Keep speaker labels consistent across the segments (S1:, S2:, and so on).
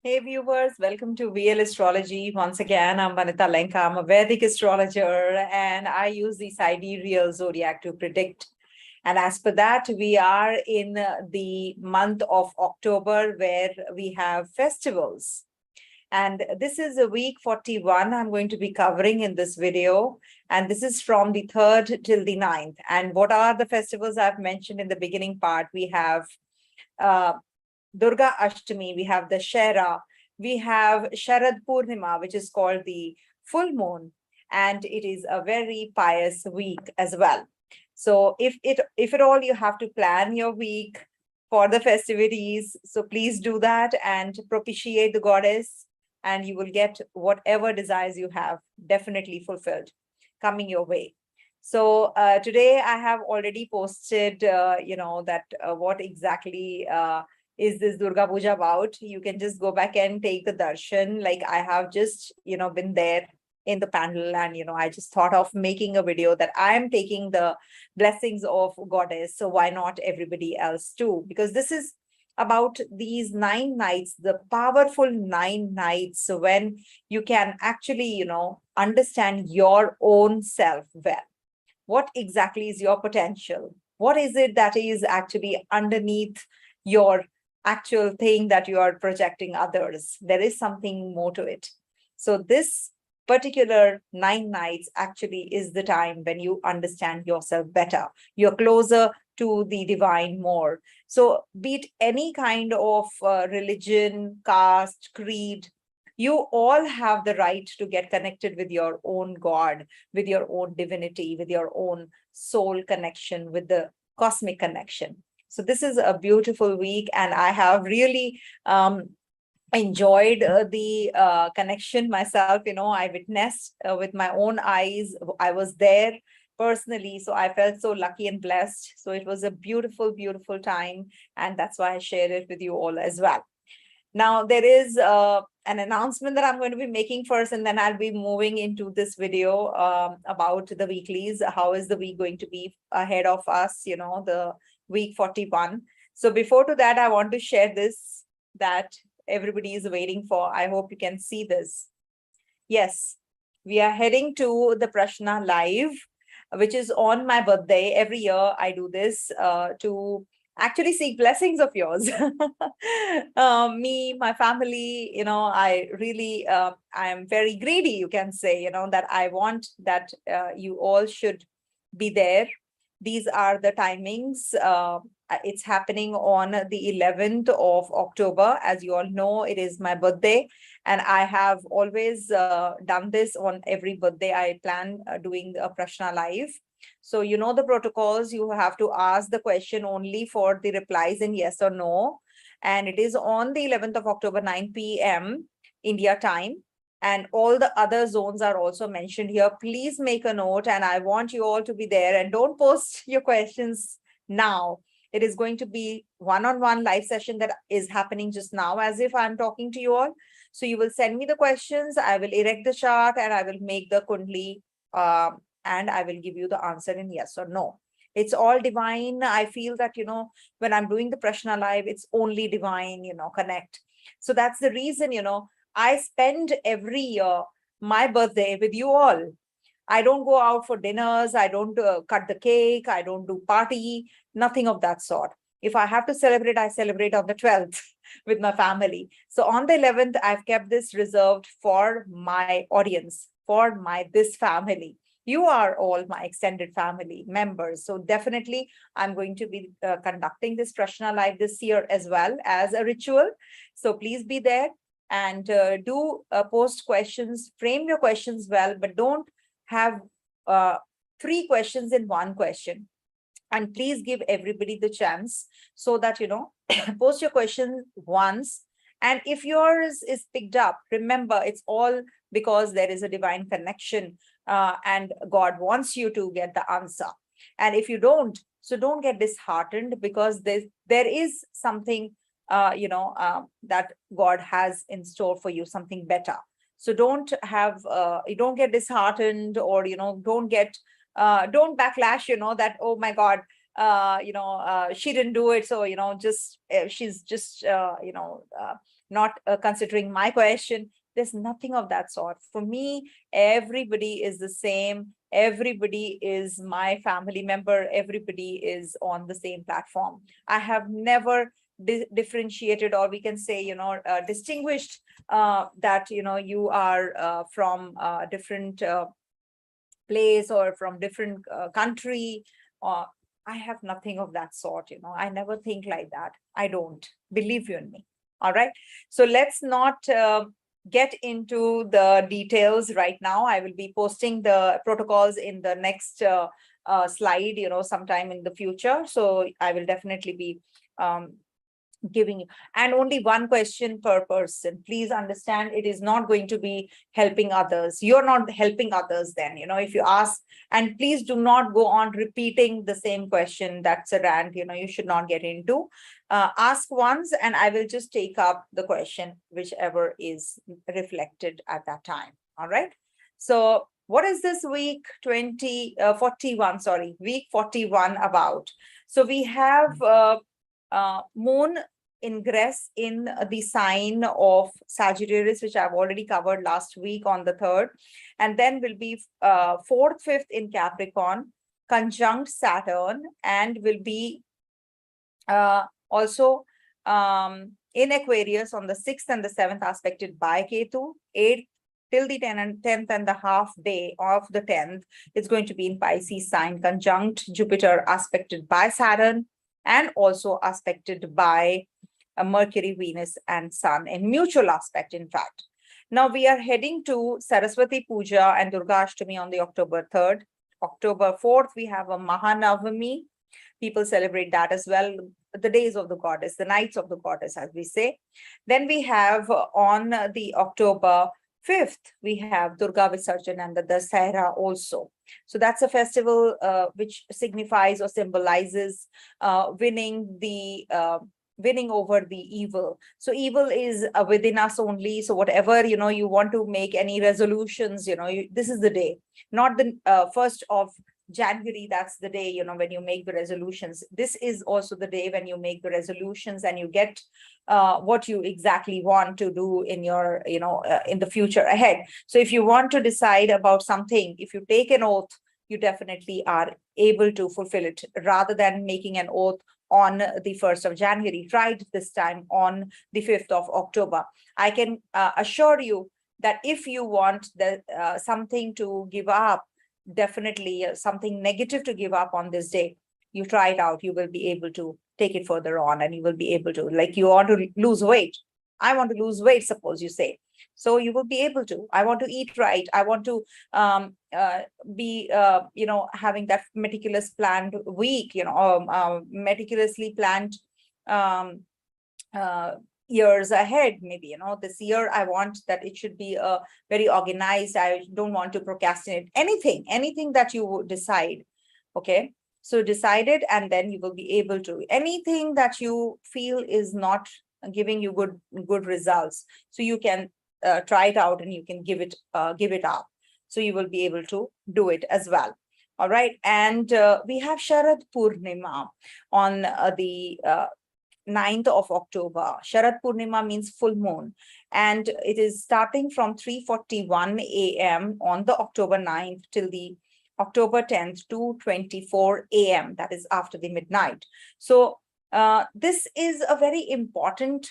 S1: Hey viewers, welcome to VL Astrology. Once again, I'm Vanita Lenka. I'm a Vedic astrologer and I use the Sidereal Zodiac to predict. And as per that, we are in the month of October where we have festivals. And this is a week 41 I'm going to be covering in this video. And this is from the 3rd till the 9th. And what are the festivals I've mentioned in the beginning part? We have uh, Durga Ashtami, we have the Shera, we have Sharad Purnima, which is called the full moon, and it is a very pious week as well. So if at all you have to plan your week for the festivities, so please do that and propitiate the goddess, and you will get whatever desires you have definitely fulfilled coming your way. So today I have already posted, that what exactly is this Durga Puja about? You can just go back and take the darshan. Like I have just, been there in the panel and, I just thought of making a video that I am taking the blessings of goddess. So why not everybody else too? Because this is about these 9 nights, the powerful 9 nights when you can actually, understand your own self well. What exactly is your potential? What is it that is actually underneath your actual thing that you are projecting others? There is something more to it. So this particular 9 nights actually is the time when you understand yourself better. You're closer to the divine more. So be it any kind of religion, caste, creed, you all have the right to get connected with your own God, with your own divinity, with your own soul connection, with the cosmic connection. So this is a beautiful week, and I have really enjoyed the connection myself. I witnessed with my own eyes. I was there personally, so I felt so lucky and blessed. So it was a beautiful, beautiful time, and that's why I share it with you all as well. Now, there is an announcement that I'm going to be making first, and then I'll be moving into this video about the weeklies. How is the week going to be ahead of us, the week 41. So before to that, I want to share this that everybody is waiting for. I hope you can see this. Yes, we are heading to the Prashna live, which is on my birthday. Every year I do this to actually seek blessings of yours. Me, my family, I really, I am very greedy, you can say, that I want that you all should be there. These are the timings. It's happening on the 11th of October. As you all know, it is my birthday. And I have always done this on every birthday. I plan doing a Prashna live. So you know the protocols. You have to ask the question only for the replies in yes or no. And it is on the 11th of October, 9 p.m. India time. And all the other zones are also mentioned here. Please make a note, and I want you all to be there. And don't post your questions now. It is going to be one-on-one live session that is happening just now, as if I'm talking to you all. So you will send me the questions. I will erect the chart, and I will make the kundli, and I will give you the answer in yes or no. It's all divine. I feel that, when I'm doing the Prashna live, it's only divine, connect. So that's the reason, I spend every year my birthday with you all. I don't go out for dinners. I don't cut the cake. I don't do party, nothing of that sort. If I have to celebrate, I celebrate on the 12th with my family. So on the 11th, I've kept this reserved for my audience, for this family. You are all my extended family members. So definitely, I'm going to be conducting this Prashna live this year as well as a ritual. So please be there and do post questions, frame your questions well, but don't have 3 questions in one question. And please give everybody the chance so that, post your question once. And if yours is picked up, remember, it's all because there is a divine connection and God wants you to get the answer. And if you don't, so don't get disheartened, because there is something, that God has in store for you, something better. So don't don't get disheartened, or, don't backlash, that, oh my God, she didn't do it. So, she's just, not considering my question. There's nothing of that sort. For me, everybody is the same. Everybody is my family member. Everybody is on the same platform. I have never differentiated, or we can say, distinguished that, you are from a different place or from different country. I have nothing of that sort. I never think like that. I don't. Believe you in me. All right. So let's not get into the details right now. I will be posting the protocols in the next slide, sometime in the future. So I will definitely be giving you, and only one question per person. Please understand, it is not going to be helping others. You're not helping others then, if you ask. And please do not go on repeating the same question. That's a rant, you should not get into. Ask once and I will just take up the question, whichever is reflected at that time. All right. So what is this week 41, sorry, week 41 about? So we have Moon ingress in the sign of Sagittarius, which I've already covered last week on the 3rd, and then will be 4th, 5th in Capricorn, conjunct Saturn, and will be also in Aquarius on the 6th and the 7th, aspected by Ketu. 8th till the 10th and the half day of the 10th, it's going to be in Pisces sign, conjunct Jupiter, aspected by Saturn, and also aspected by Mercury, Venus, and Sun, in mutual aspect, in fact. Now we are heading to Saraswati Puja and Durga Ashtami on the October 3rd. October 4th, we have a Mahanavami. People celebrate that as well. The days of the goddess, the nights of the goddess, as we say. Then we have on the October 5th, we have Durga Visarjan and the Dasara also. So that's a festival which signifies or symbolizes winning over the evil. So evil is within us only. So whatever, you want to make any resolutions, this is the day, not the 1st of January. That's the day, when you make the resolutions. This is also the day when you make the resolutions and you get what you exactly want to do in your, in the future ahead. So if you want to decide about something, if you take an oath, you definitely are able to fulfill it, rather than making an oath on the 1st of January. Try it this time on the 5th of October. I can assure you that if you want something to give up, definitely something negative to give up on this day, you try it out, you will be able to take it further on, and you will be able to, like, you want to lose weight. I want to lose weight, suppose you say. So you will be able to. I want to eat right. I want to be, having that meticulous planned week, meticulously planned years ahead. Maybe, this year I want that it should be very organized. I don't want to procrastinate anything that you decide. Okay. So decide it, and then you will be able to. Anything that you feel is not giving you good results, so you can try it out and you can give it up. So you will be able to do it as well. All right. And we have Sharad Purnima on the 9th of October. Sharad Purnima means full moon, and it is starting from 3:41 a.m. on the October 9th till the October 10th, 2:24 a.m. That is after the midnight. So this is a very important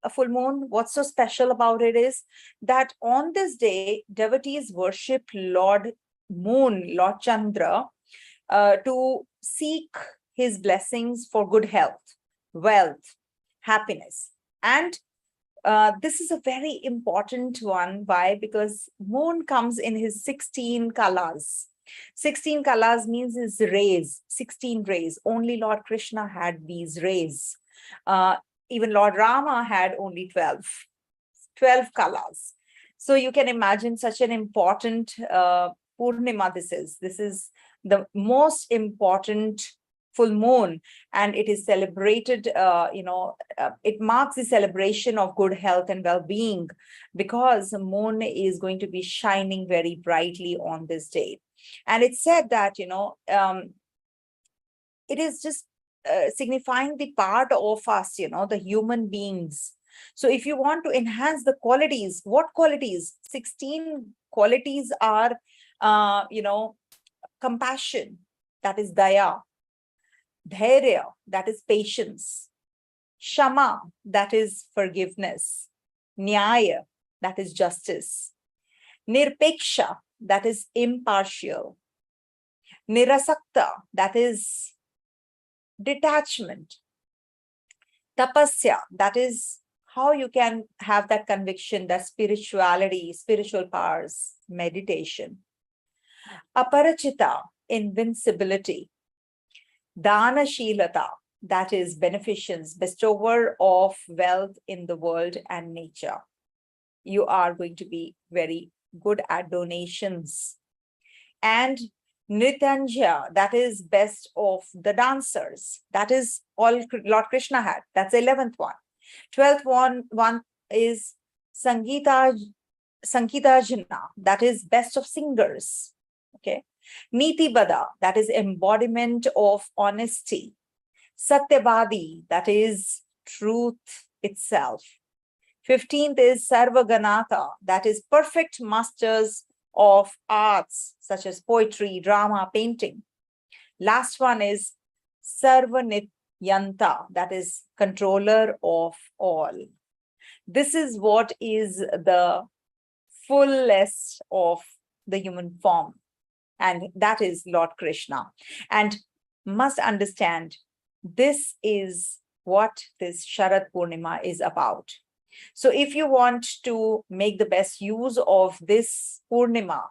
S1: a full moon. What's so special about it is that on this day, devotees worship Lord Moon, Lord Chandra, to seek his blessings for good health, wealth, happiness. And this is a very important one. Why? Because Moon comes in his 16 colors. 16 colors means his rays, 16 rays. Only Lord Krishna had these rays. Even Lord Rama had only 12 colors. So you can imagine such an important Purnima this is. This is the most important full moon, and it is celebrated, it marks the celebration of good health and well-being, because the moon is going to be shining very brightly on this day. And it's said that, it is just signifying the part of us, the human beings, So if you want to enhance the qualities, what qualities? 16 qualities are, compassion, that is daya, dhairya, that is patience, shama, that is forgiveness, nyaya, that is justice, nirpeksha, that is impartial, nirasakta, that is detachment, tapasya, that is how you can have that conviction that spirituality, spiritual powers, meditation, aparachita, invincibility, dana shilata, that is beneficence, bestower of wealth in the world and nature. You are going to be very good at donations. And Nritanja, that is best of the dancers. That is all Lord Krishna had. That's the 11th one. 12th one is Sangeeta Jana, that is best of singers. Okay. Niti Bada, that is embodiment of honesty. Satyavadi, that is truth itself. 15th is Sarvaganata, that is perfect masters of arts such as poetry, drama, painting. Last one is Sarvanityanta, that is controller of all. This is what is the fullest of the human form, and that is Lord Krishna. And must understand, this is what this Sharad Purnima is about. So if you want to make the best use of this Purnima,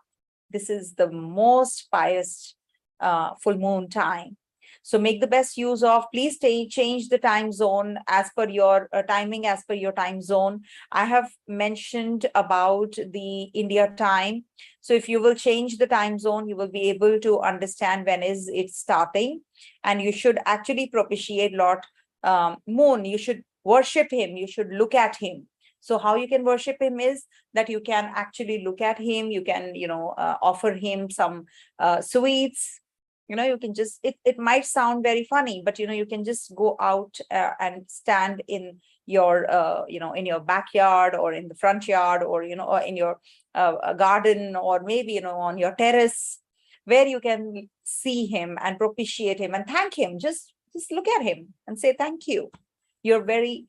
S1: this is the most pious full moon time. So make the best use of, please change the time zone as per your timing, as per your time zone. I have mentioned about the India time. So if you will change the time zone, you will be able to understand when is it starting. And you should actually propitiate Lord Moon. You should worship him. You should look at him. So how you can worship him is that you can actually look at him. You can, offer him some sweets. You can just, it might sound very funny, but, you can just go out and stand in your, in your backyard or in the front yard or, or in your garden or maybe, on your terrace where you can see him and propitiate him and thank him. Just look at him and say, thank you. You're very,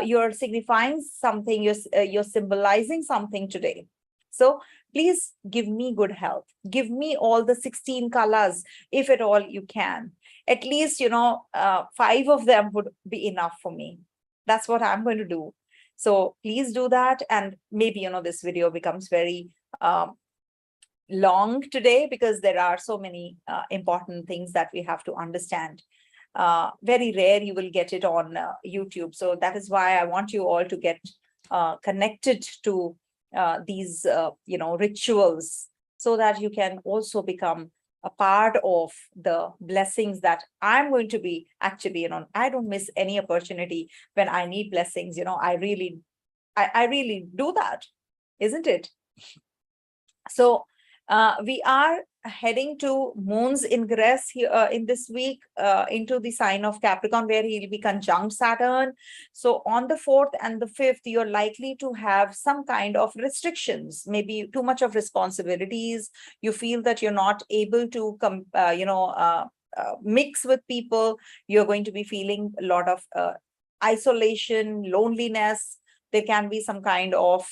S1: you're signifying something, you're symbolizing something today. So please give me good health. Give me all the 16 colors, if at all you can. At least, 5 of them would be enough for me. That's what I'm going to do. So please do that. And maybe, this video becomes very long today because there are so many important things that we have to understand. Very rare you will get it on YouTube. So that is why I want you all to get connected to these, rituals, so that you can also become a part of the blessings that I'm going to be actually, I don't miss any opportunity when I need blessings. I really do that, isn't it? So we are heading to Moon's ingress here in this week into the sign of Capricorn, where he'll be conjunct Saturn. So on the 4th and the 5th, you're likely to have some kind of restrictions, maybe too much of responsibilities. You feel that you're not able to mix with people. You're going to be feeling a lot of isolation, loneliness. There can be some kind of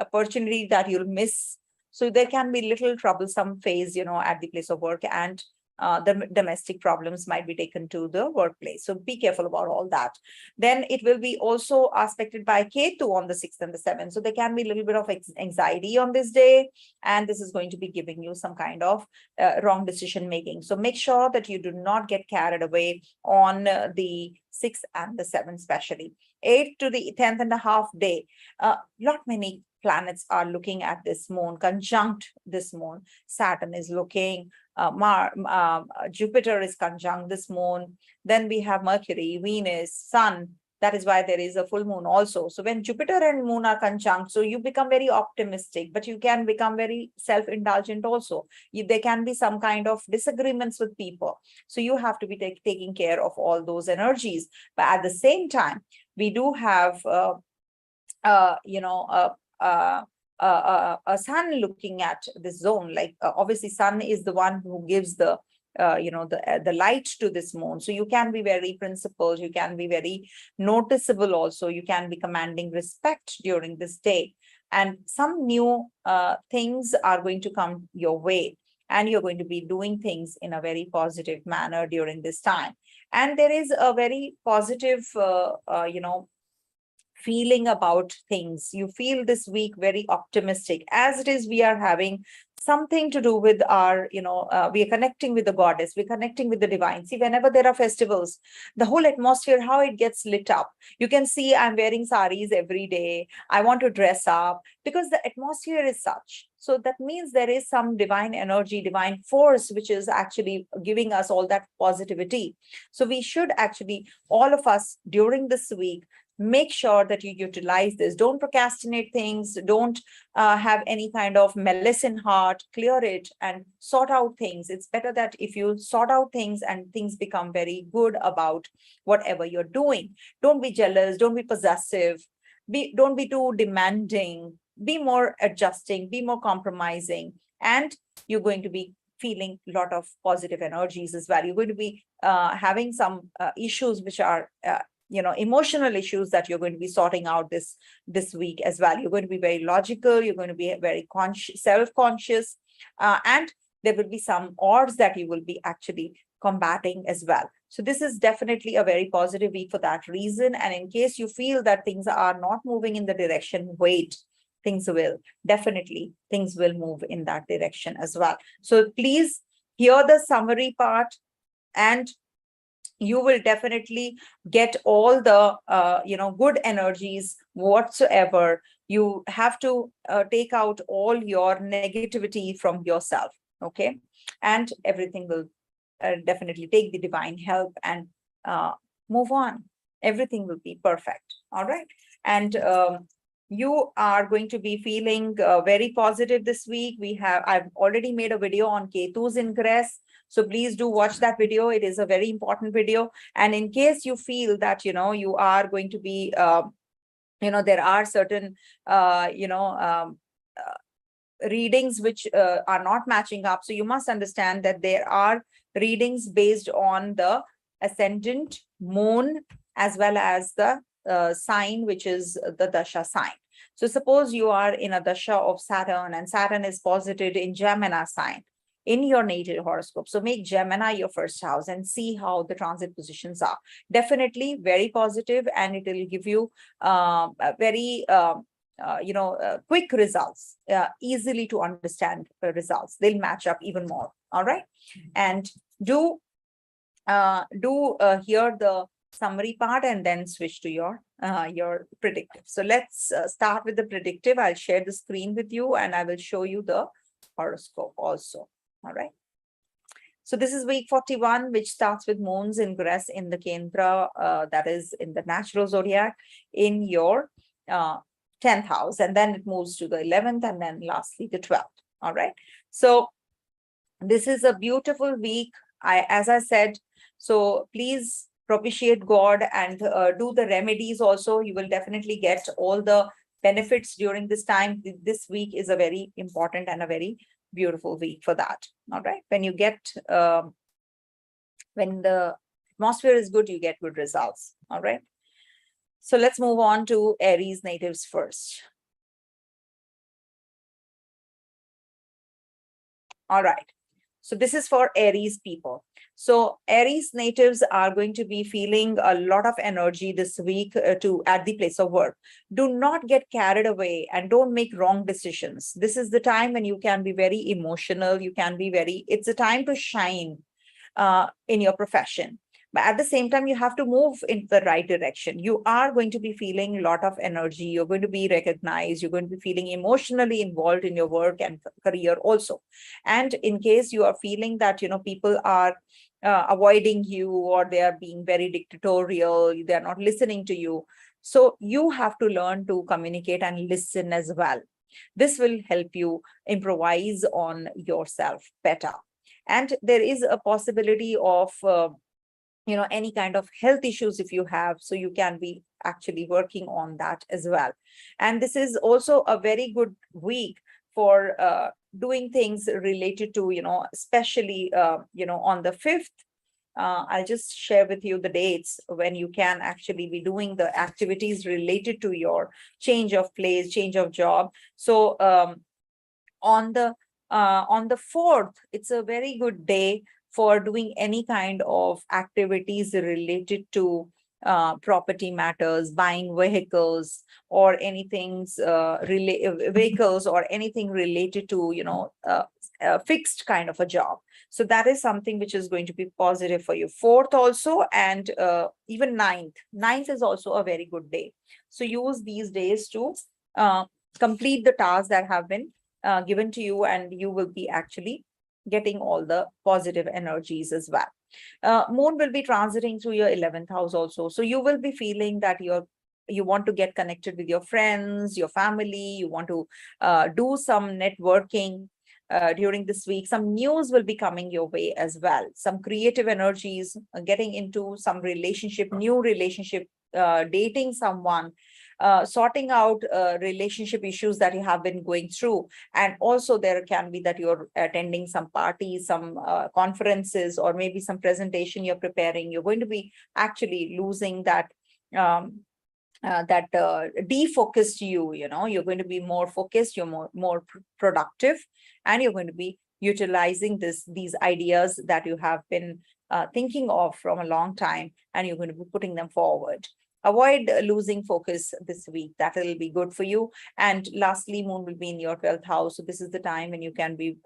S1: opportunity that you'll miss. So there can be little troublesome phase, at the place of work, and the domestic problems might be taken to the workplace. So be careful about all that. Then it will be also aspected by Ketu on the 6th and the 7th. So there can be a little bit of anxiety on this day, and this is going to be giving you some kind of wrong decision making. So make sure that you do not get carried away on the 6th and the 7th, especially. 8th to the 10th and a half day. Lot many planets are looking at this moon, conjunct this moon. Saturn is looking, Jupiter is conjunct this moon. Then we have Mercury, Venus, Sun. That is why there is a full moon also. So when Jupiter and moon are conjunct, so you become very optimistic, but you can become very self-indulgent also. There can be some kind of disagreements with people. So you have to be taking care of all those energies. But at the same time, we do have you know, a sun looking at this zone, like obviously sun is the one who gives the the light to this moon. So you can be very principled, you can be very noticeable also, you can be commanding respect during this day, and some new things are going to come your way, and you're going to be doing things in a very positive manner during this time. And there is a very positive feeling about things. You feel this week very optimistic, as it is we are having something to do with our, we are connecting with the goddess, we're connecting with the divine. See, whenever there are festivals, the whole atmosphere, how it gets lit up. You can see I'm wearing saris every day. I want to dress up because the atmosphere is such. So that means there is some divine energy, divine force, which is actually giving us all that positivity. So we should actually, all of us during this week, make sure that you utilize this. Don't procrastinate things. Don't have any kind of malice in heart. Clear it and sort out things. It's better that if you sort out things and things become very good about whatever you're doing. Don't be jealous. Don't be possessive. Don't be too demanding. Be more adjusting. Be more compromising. And you're going to be feeling a lot of positive energies as well. You're going to be having some issues which are emotional issues that you're going to be sorting out this week as well. You're going to be very logical, you're going to be very self-conscious, and there will be some odds that you will be actually combating as well. So this is definitely a very positive week for that reason. And in case you feel that things are not moving in the direction, wait, things will move in that direction as well. So please hear the summary part, and you will definitely get all the good energies whatsoever. You have to take out all your negativity from yourself, okay? And everything will definitely take the divine help and move on. Everything will be perfect. All right. And you are going to be feeling very positive this week. I've already made a video on Ketu's ingress. So please do watch that video. It is a very important video. And in case you feel that, you are going to be, there are certain, readings which are not matching up. So you must understand that there are readings based on the ascendant, moon, as well as the sign, which is the Dasha sign. So suppose you are in a Dasha of Saturn, and Saturn is posited in Gemini sign in your natal horoscope. So make Gemini your first house and see how the transit positions are. Definitely very positive, and it will give you a very quick results, easily to understand results. They'll match up even more. All right. And do hear the summary part and then switch to your predictive. So let's start with the predictive. I'll share the screen with you and I will show you the horoscope also. All right. So this is week 41, which starts with Moon's ingress in the Kendra, that is in the natural zodiac, in your 10th house, and then it moves to the 11th, and then lastly the 12th. All right. So this is a beautiful week, as I said. So please propitiate God and do the remedies also. You will definitely get all the benefits during this time. This week is a very important and a very beautiful week for that. All right. When you get, when the atmosphere is good, you get good results. All right. So let's move on to Aries natives first. All right. So this is for Aries people. So Aries natives are going to be feeling a lot of energy this week at the place of work. Do not get carried away and don't make wrong decisions. This is the time when you can be very emotional. You can be it's a time to shine in your profession. But at the same time, you have to move in the right direction. You are going to be feeling a lot of energy. You're going to be recognized. You're going to be feeling emotionally involved in your work and career also. And in case you are feeling that, people are avoiding you, or they are being very dictatorial, they're not listening to you. So you have to learn to communicate and listen as well. This will help you improvise on yourself better. And there is a possibility of any kind of health issues if you have, so you can be actually working on that as well. And this is also a very good week for doing things related to, especially, on the 5th. I'll just share with you the dates when you can actually be doing the activities related to your change of place, change of job. So on the 4th, it's a very good day for doing any kind of activities related to property matters, buying vehicles, or anything vehicles, or anything related to fixed kind of a job. So that is something which is going to be positive for you. 4th also, and even 9th. 9th is also a very good day. So use these days to complete the tasks that have been given to you, and you will be actually getting all the positive energies as well. Moon will be transiting through your 11th house also. So you will be feeling that you want to get connected with your friends, your family, you want to do some networking during this week. Some news will be coming your way as well. Some creative energies, getting into some relationship, new relationship, dating someone, sorting out relationship issues that you have been going through. And also there can be that you're attending some parties, some conferences, or maybe some presentation you're preparing. You're going to be actually losing that defocused you're going to be more focused, you're more productive, and you're going to be utilizing these ideas that you have been thinking of from a long time, and you're going to be putting them forward. Avoid losing focus this week. That will be good for you. And lastly, Moon will be in your 12th house. So this is the time when you can be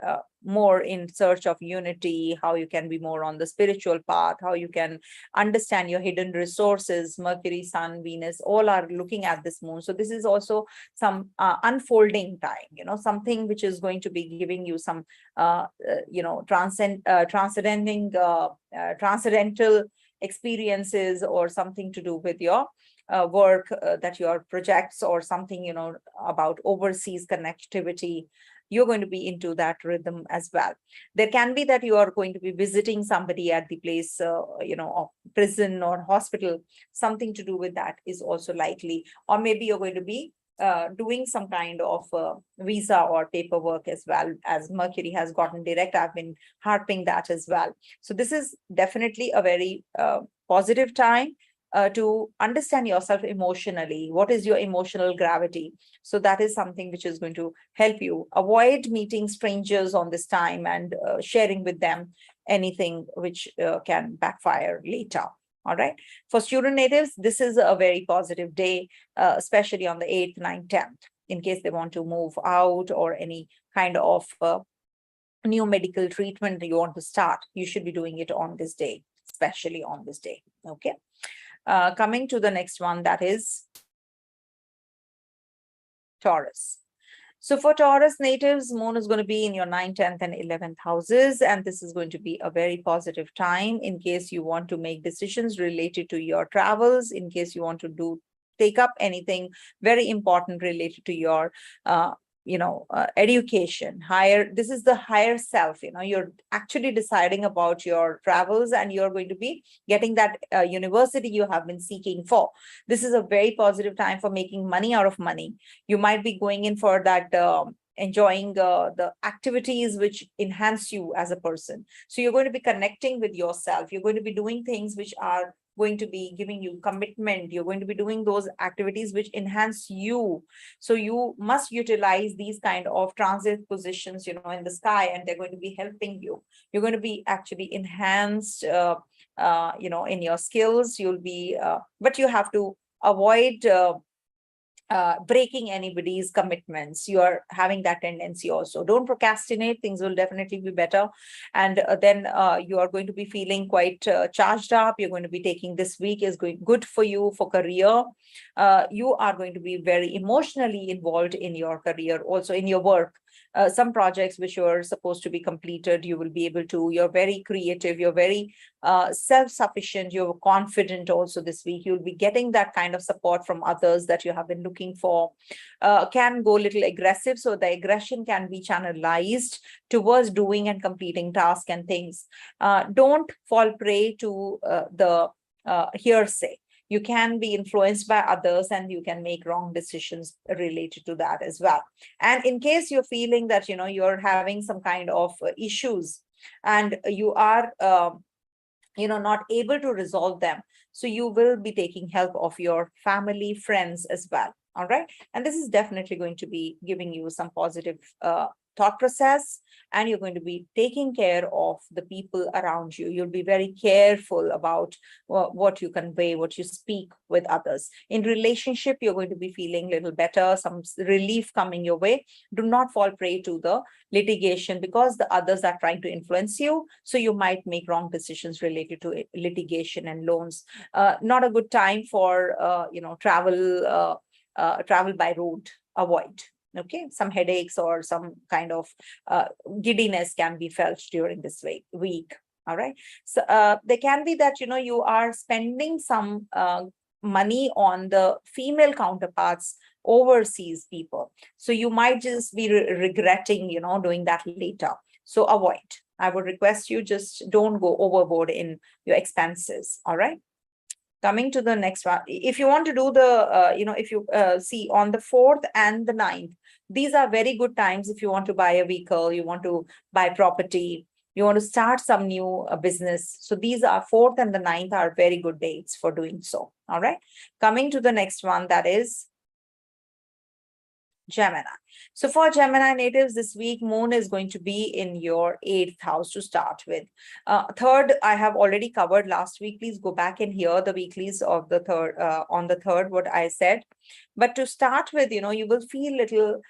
S1: more in search of unity, how you can be more on the spiritual path, how you can understand your hidden resources. Mercury, Sun, Venus, all are looking at this Moon. So this is also some unfolding time, something which is going to be giving you some, transcendental experiences, or something to do with your work, that your projects, or something, about overseas connectivity. You're going to be into that rhythm as well. There can be that you are going to be visiting somebody at the place, of prison or hospital. Something to do with that is also likely. Or maybe you're going to be doing some kind of visa or paperwork as well, as Mercury has gotten direct. I've been harping that as well. So this is definitely a very positive time to understand yourself emotionally. What is your emotional gravity? So that is something which is going to help you. Avoid meeting strangers on this time and sharing with them anything which can backfire later. All right. For student natives, this is a very positive day, especially on the 8th, 9th, 10th, in case they want to move out, or any kind of new medical treatment that you want to start. You should be doing it on this day, especially on this day. Okay. Coming to the next one, that is Taurus. So for Taurus natives, Moon is going to be in your 9th, 10th, and 11th houses. And this is going to be a very positive time in case you want to make decisions related to your travels, in case you want to take up anything very important related to your education, this is the higher self. You're actually deciding about your travels, and you're going to be getting that university you have been seeking for. This is a very positive time for making money out of money. You might be going in for that enjoying the activities which enhance you as a person. So you're going to be connecting with yourself. You're going to be doing things which are going to be giving you commitment. You're going to be doing those activities which enhance you. So you must utilize these kind of transit positions, in the sky, and they're going to be helping you. You're going to be actually enhanced, in your skills. You'll be, but you have to avoid breaking anybody's commitments. You are having that tendency also. Don't procrastinate. Things will definitely be better. And then you are going to be feeling quite charged up. You're going to be taking this week is going good for you for career. You are going to be very emotionally involved in your career, also in your work. Some projects which are supposed to be completed, you will be able to. You're very creative. You're very self-sufficient. You're confident also this week. You'll be getting that kind of support from others that you have been looking for. Can go a little aggressive. So the aggression can be channelized towards doing and completing tasks and things. Don't fall prey to the hearsay. You can be influenced by others and you can make wrong decisions related to that as well. And in case you're feeling that, you're having some kind of issues and you are, not able to resolve them, so you will be taking help of your family, friends as well. All right. And this is definitely going to be giving you some positive thought process, and you're going to be taking care of the people around you. You'll be very careful about what you convey, what you speak with others. In relationship, you're going to be feeling a little better, some relief coming your way. Do not fall prey to the litigation, because the others are trying to influence you. So you might make wrong decisions related to litigation and loans. Not a good time for, travel by road. Avoid. Okay, some headaches or some kind of giddiness can be felt during this week. All right. So there can be that, you are spending some money on the female counterparts, overseas people. So you might just be regretting, doing that later. So avoid. I would request you just don't go overboard in your expenses. All right. Coming to the next one, if you want to do the, if you see on the 4th and the 9th, these are very good times if you want to buy a vehicle, you want to buy property, you want to start some new business. So these are 4th and the 9th are very good dates for doing so. All right. Coming to the next one, that is Gemini. So for Gemini natives this week, Moon is going to be in your 8th house to start with. Third, I have already covered last week. Please go back and hear the weeklies of the third, on the 3rd, what I said. But to start with, you will feel little,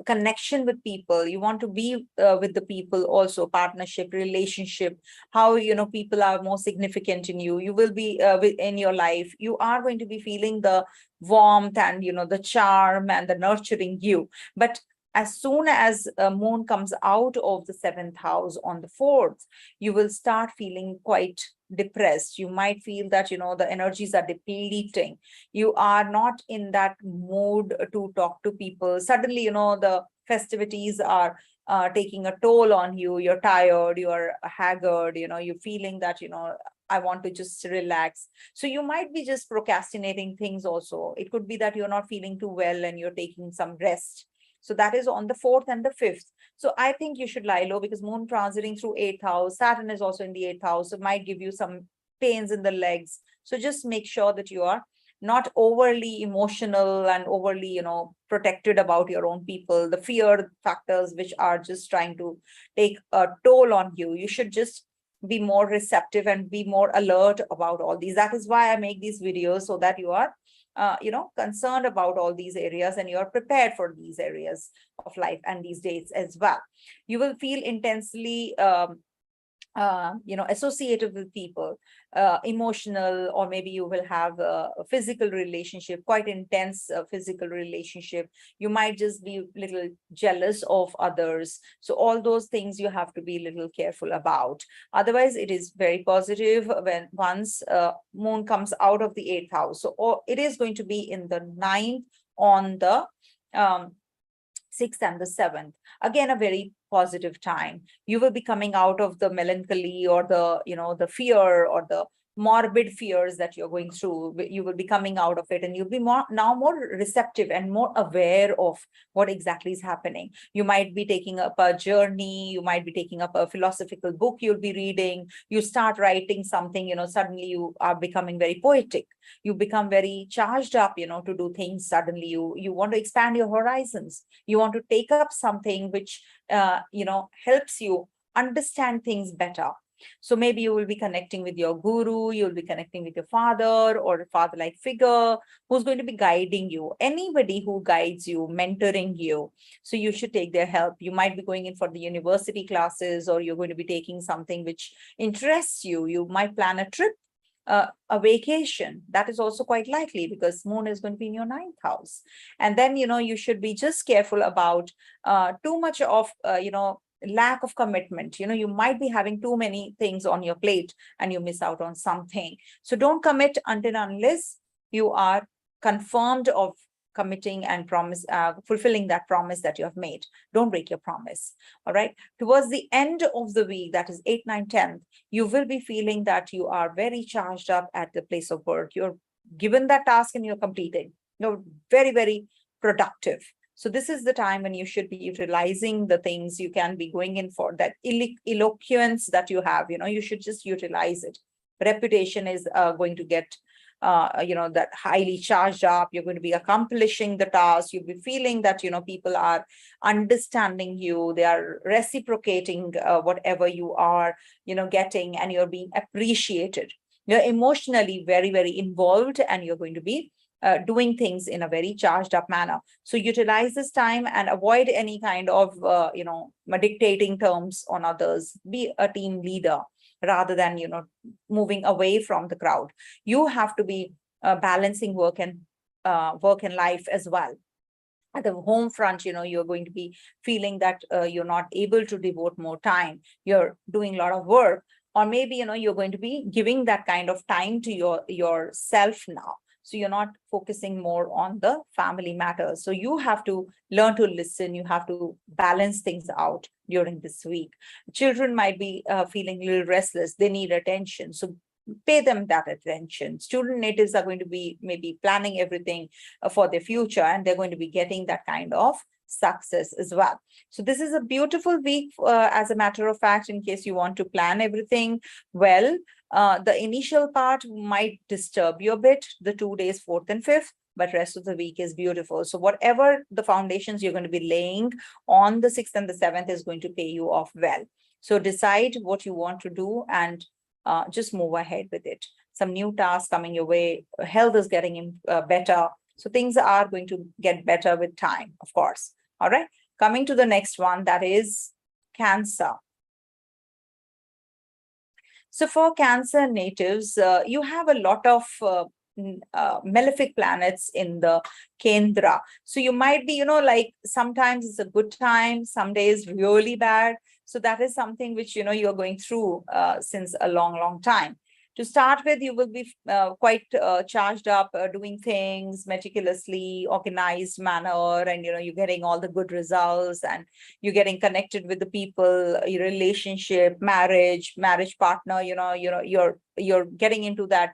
S1: connection with people. You want to be with the people also, partnership, relationship, how people are more significant in you. You will be in your life, you are going to be feeling the warmth and the charm and the nurturing you. But as soon as Moon comes out of the 7th house on the 4th, you will start feeling quite depressed. You might feel that the energies are depleting. You are not in that mood to talk to people. Suddenly, the festivities are taking a toll on you. You're tired, you're haggard, you're feeling that I want to just relax. So you might be just procrastinating things also. It could be that you're not feeling too well and you're taking some rest. So that is on the 4th and the 5th. So I think you should lie low, because Moon transiting through 8th house, Saturn is also in the 8th house. So it might give you some pains in the legs. So just make sure that you are not overly emotional and overly, protected about your own people, the fear factors which are just trying to take a toll on you. You should just be more receptive and be more alert about all these. That is why I make these videos, so that you are concerned about all these areas and you're prepared for these areas of life and these dates as well. You will feel intensely associated with people, emotional, or maybe you will have a physical relationship, quite intense physical relationship. You might just be a little jealous of others. So all those things you have to be a little careful about. Otherwise, it is very positive when once Moon comes out of the 8th house. So it is going to be in the 9th on the 6th and the 7th. Again, a very positive time. You will be coming out of the melancholy or the, the fear or the morbid fears that you're going through. You will be coming out of it, and you'll be more receptive and more aware of what exactly is happening. You might be taking up a journey. You might be taking up a philosophical book you'll be reading. You start writing something, suddenly you are becoming very poetic. You become very charged up, to do things. Suddenly you want to expand your horizons. You want to take up something which, helps you understand things better. So maybe you will be connecting with your guru, you'll be connecting with your father or a father-like figure who's going to be guiding you. Anybody who guides you, mentoring you. So you should take their help. You might be going in for the university classes, or you're going to be taking something which interests you. You might plan a trip, a vacation. That is also quite likely, because Moon is going to be in your 9th house. And then, you should be just careful about too much of, lack of commitment. You might be having too many things on your plate and you miss out on something. So don't commit until unless you are confirmed of committing and fulfilling that promise that you have made. Don't break your promise. All right. Towards the end of the week, that is 8th, 9th, 10th, you will be feeling that you are very charged up at the place of work. You're given that task and you're completing. You're very, very productive. So this is the time when you should be utilizing the things you can be going in for, that eloquence that you have, you should just utilize it. Reputation is going to get, that highly charged up. You're going to be accomplishing the task. You'll be feeling that, people are understanding you. They are reciprocating whatever you are, getting, and you're being appreciated. You're emotionally very, very involved, and you're going to be doing things in a very charged up manner. So utilize this time and avoid any kind of, dictating terms on others. Be a team leader rather than, moving away from the crowd. You have to be balancing work and life as well. At the home front, you're going to be feeling that you're not able to devote more time. You're doing a lot of work, or maybe, you're going to be giving that kind of time to yourself now. So you're not focusing more on the family matters. So you have to learn to listen. You have to balance things out during this week. Children might be feeling a little restless. They need attention. So pay them that attention. Student natives are going to be maybe planning everything for their future, and they're going to be getting that kind of success as well. So this is a beautiful week, as a matter of fact, in case you want to plan everything well. The initial part might disturb you a bit, the 2 days, 4th and 5th, but rest of the week is beautiful. So whatever the foundations you're going to be laying on the 6th and the 7th is going to pay you off well. So decide what you want to do and just move ahead with it. Some new tasks coming your way. Health is getting better. So things are going to get better with time, of course. All right. Coming to the next one, that is Cancer. So for Cancer natives, you have a lot of malefic planets in the Kendra. So you might be, like sometimes it's a good time, some days really bad. So that is something which, you're going through since a long, long time. To start with, you will be quite charged up, doing things meticulously, organized manner, and you're getting all the good results, and you're getting connected with the people, your relationship, marriage partner. You're getting into that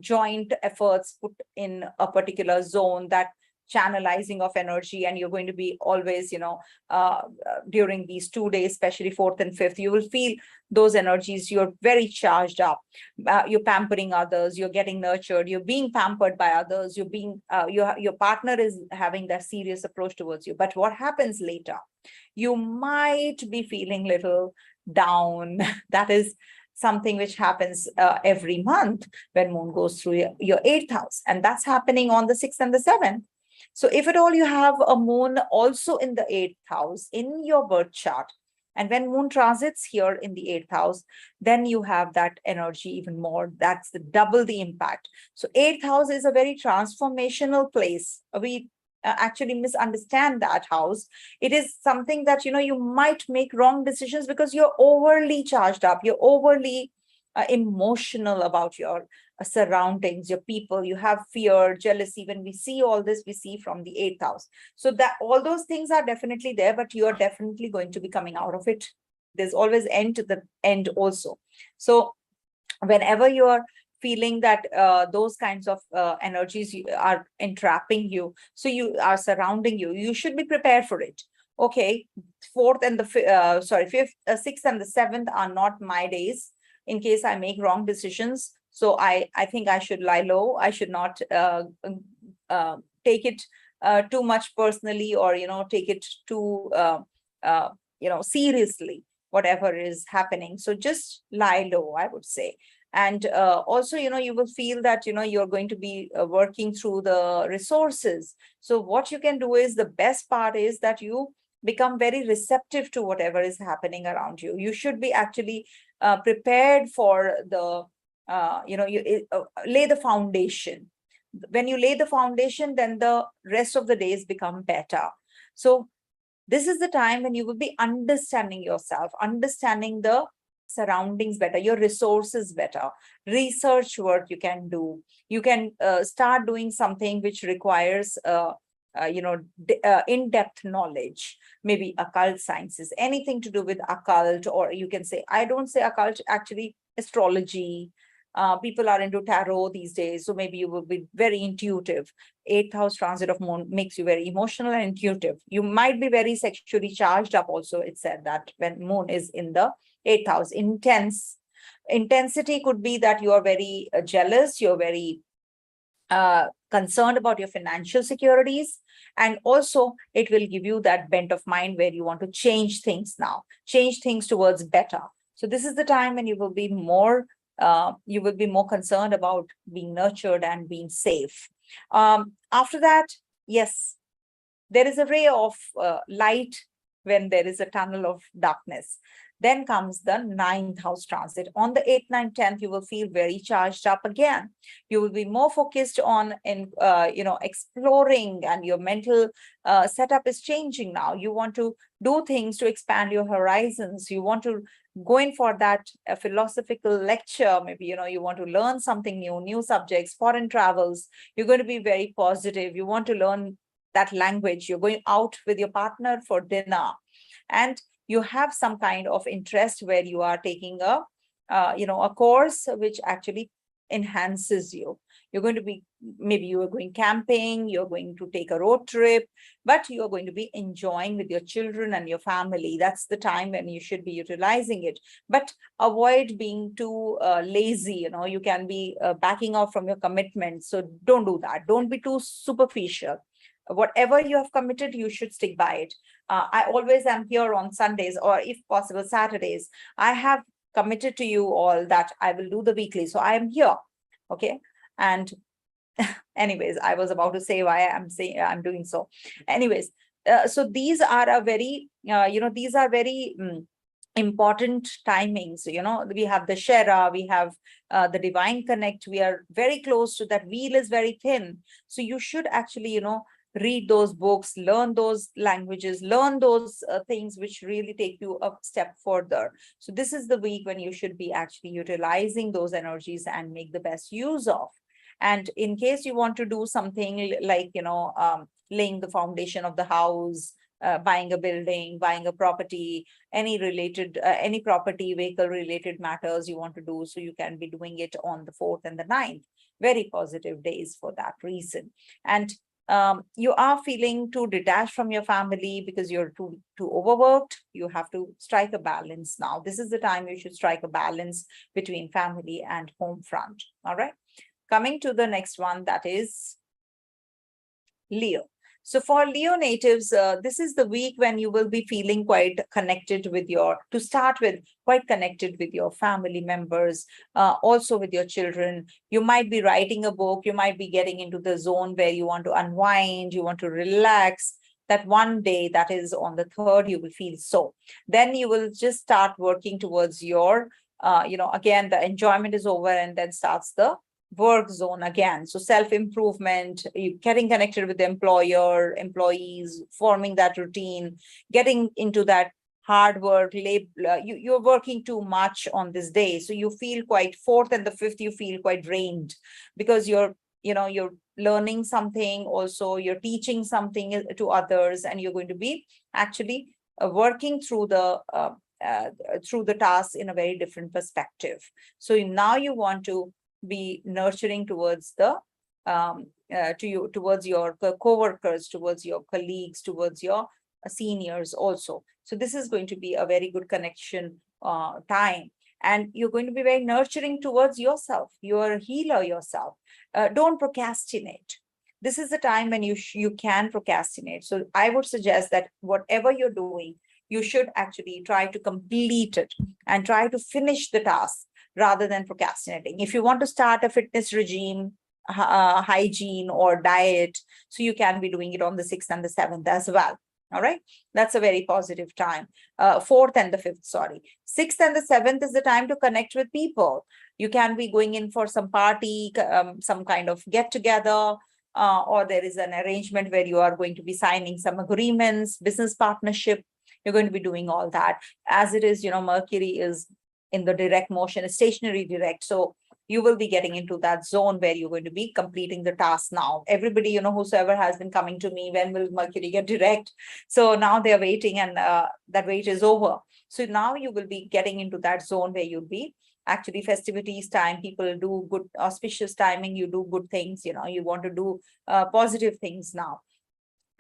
S1: joint efforts put in a particular zone, that channelizing of energy, and you're going to be always, during these 2 days, especially 4th and 5th, you will feel those energies. You're very charged up. You're pampering others. You're getting nurtured. You're being pampered by others. You're being, your partner is having that serious approach towards you. But what happens later? You might be feeling little down. That is something which happens every month when moon goes through your 8th house. And that's happening on the 6th and the 7th. So if at all you have a moon also in the 8th house in your birth chart, and when moon transits here in the 8th house, then you have that energy even more. That's double the impact. So 8th house is a very transformational place. We actually misunderstand that house. It is something that, you might make wrong decisions because you're overly charged up. You're overly emotional about your surroundings, your people. You have fear, jealousy. When we see all this, we see from the 8th house. So that all those things are definitely there, but you are definitely going to be coming out of it. There's always end to the end also. So whenever you are feeling that those kinds of energies are entrapping you, so you are surrounding you, you should be prepared for it. Okay, 4th and the 5th, 6th and the 7th are not my days in case I make wrong decisions. So I think I should lie low. I should not take it too much personally, or, take it too, seriously, whatever is happening. So just lie low, I would say. And also, you will feel that, you're going to be working through the resources. So what you can do is, the best part is that you become very receptive to whatever is happening around you. You should be actually prepared for the, you lay the foundation. When you lay the foundation, then the rest of the days become better. So this is the time when you will be understanding yourself, understanding the surroundings better, your resources better, research work you can do. You can start doing something which requires in-depth knowledge, maybe occult sciences, anything to do with occult, or you can say, I don't say occult, actually astrology. People are into tarot these days, so maybe you will be very intuitive. Eighth house transit of Moon makes you very emotional and intuitive. You might be very sexually charged up also. It said that when Moon is in the eighth house, intensity could be that you are very jealous, you're very concerned about your financial securities, and also it will give you that bent of mind where you want to change things now, change things towards better. So this is the time when you will be more concerned about being nurtured and being safe. After that, yes, there is a ray of light when there is a tunnel of darkness. Then comes the ninth house transit. On the 8th, 9th, 10th, you will feel very charged up again. You will be more focused on exploring, and your mental setup is changing now. You want to do things to expand your horizons. You want to go in for that philosophical lecture. Maybe, you want to learn something new subjects, foreign travels. You're going to be very positive. You want to learn that language. You're going out with your partner for dinner, and you have some kind of interest where you are taking a course which actually enhances you. You're going to be, maybe you are going camping, you're going to take a road trip, but you are going to be enjoying with your children and your family. That's the time when you should be utilizing it. But avoid being too lazy. You can be backing off from your commitments. So don't do that. Don't be too superficial. Whatever you have committed, you should stick by it. I always am here on Sundays, or if possible Saturdays. I have committed to you all that I will do the weekly, so I am here. Okay. And anyways, I was about to say why I'm doing so. Anyways, so these are a very important timings. We have the Shera, we have the divine connect. We are very close to that. Wheel is very thin, so you should actually read those books, learn those languages, learn those things which really take you a step further. So this is the week when you should be actually utilizing those energies and make the best use of. And in case you want to do something like, laying the foundation of the house, buying a building, buying a property, any property, vehicle related matters you want to do, so you can be doing it on the 4th and the 9th. Very positive days for that reason. And you are feeling too detached from your family because you're too overworked. You have to strike a balance now. This is the time you should strike a balance between family and home front. All right. Coming to the next one, that is Leo. So for Leo natives, this is the week when you will be feeling quite connected with quite connected with your family members, also with your children. You might be writing a book. You might be getting into the zone where you want to unwind, you want to relax. That one day, that is on the 3rd, you will feel so. Then you will just start working towards your, again, the enjoyment is over, and then starts the work zone again. So self-improvement, getting connected with the employer, employees, forming that routine, getting into that hard work, you're working too much on this day. So you feel quite 4th and the 5th, you feel quite drained because you're learning something. Also, you're teaching something to others, and you're going to be actually working through the tasks in a very different perspective. So now you want to be nurturing towards towards your co-workers, towards your colleagues, towards your seniors also. So this is going to be a very good connection time, and you're going to be very nurturing towards yourself. You're a healer yourself. Don't procrastinate. This is the time when you can procrastinate. So I would suggest that whatever you're doing, you should actually try to complete it and try to finish the task, rather than procrastinating. If you want to start a fitness regime, hygiene or diet, so you can be doing it on the 6th and the 7th as well. All right. That's a very positive time. 4th and the 5th, sorry. 6th and the 7th is the time to connect with people. You can be going in for some party, some kind of get together, or there is an arrangement where you are going to be signing some agreements, business partnership. You're going to be doing all that. As it is, Mercury is in the direct motion, stationary direct. So you will be getting into that zone where you're going to be completing the task now. Everybody, whosoever has been coming to me, when will Mercury get direct? So now they're waiting, and that wait is over. So now you will be getting into that zone where you'll be actually festivities time, people do good auspicious timing, you do good things, you want to do positive things now.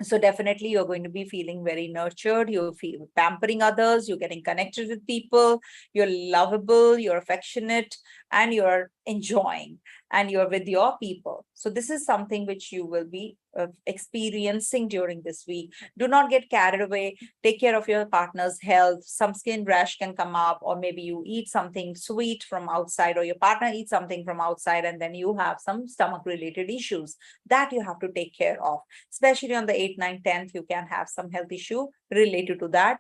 S1: So definitely you're going to be feeling very nurtured, you feel pampering others, you're getting connected with people, you're lovable, you're affectionate, and you're enjoying, and you're with your people. So this is something which you will be experiencing during this week. Do not get carried away. Take care of your partner's health. Some skin rash can come up, or maybe you eat something sweet from outside, or your partner eats something from outside, and then you have some stomach related issues that you have to take care of. Especially on the 8th, 9th, 10th, you can have some health issue related to that.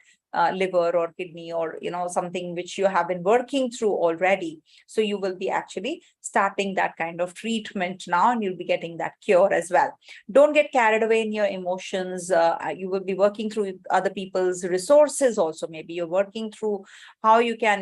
S1: Liver or kidney, or something which you have been working through already. So you will be actually starting that kind of treatment now, and you'll be getting that cure as well. Don't get carried away in your emotions. You will be working through other people's resources also. Maybe you're working through how you can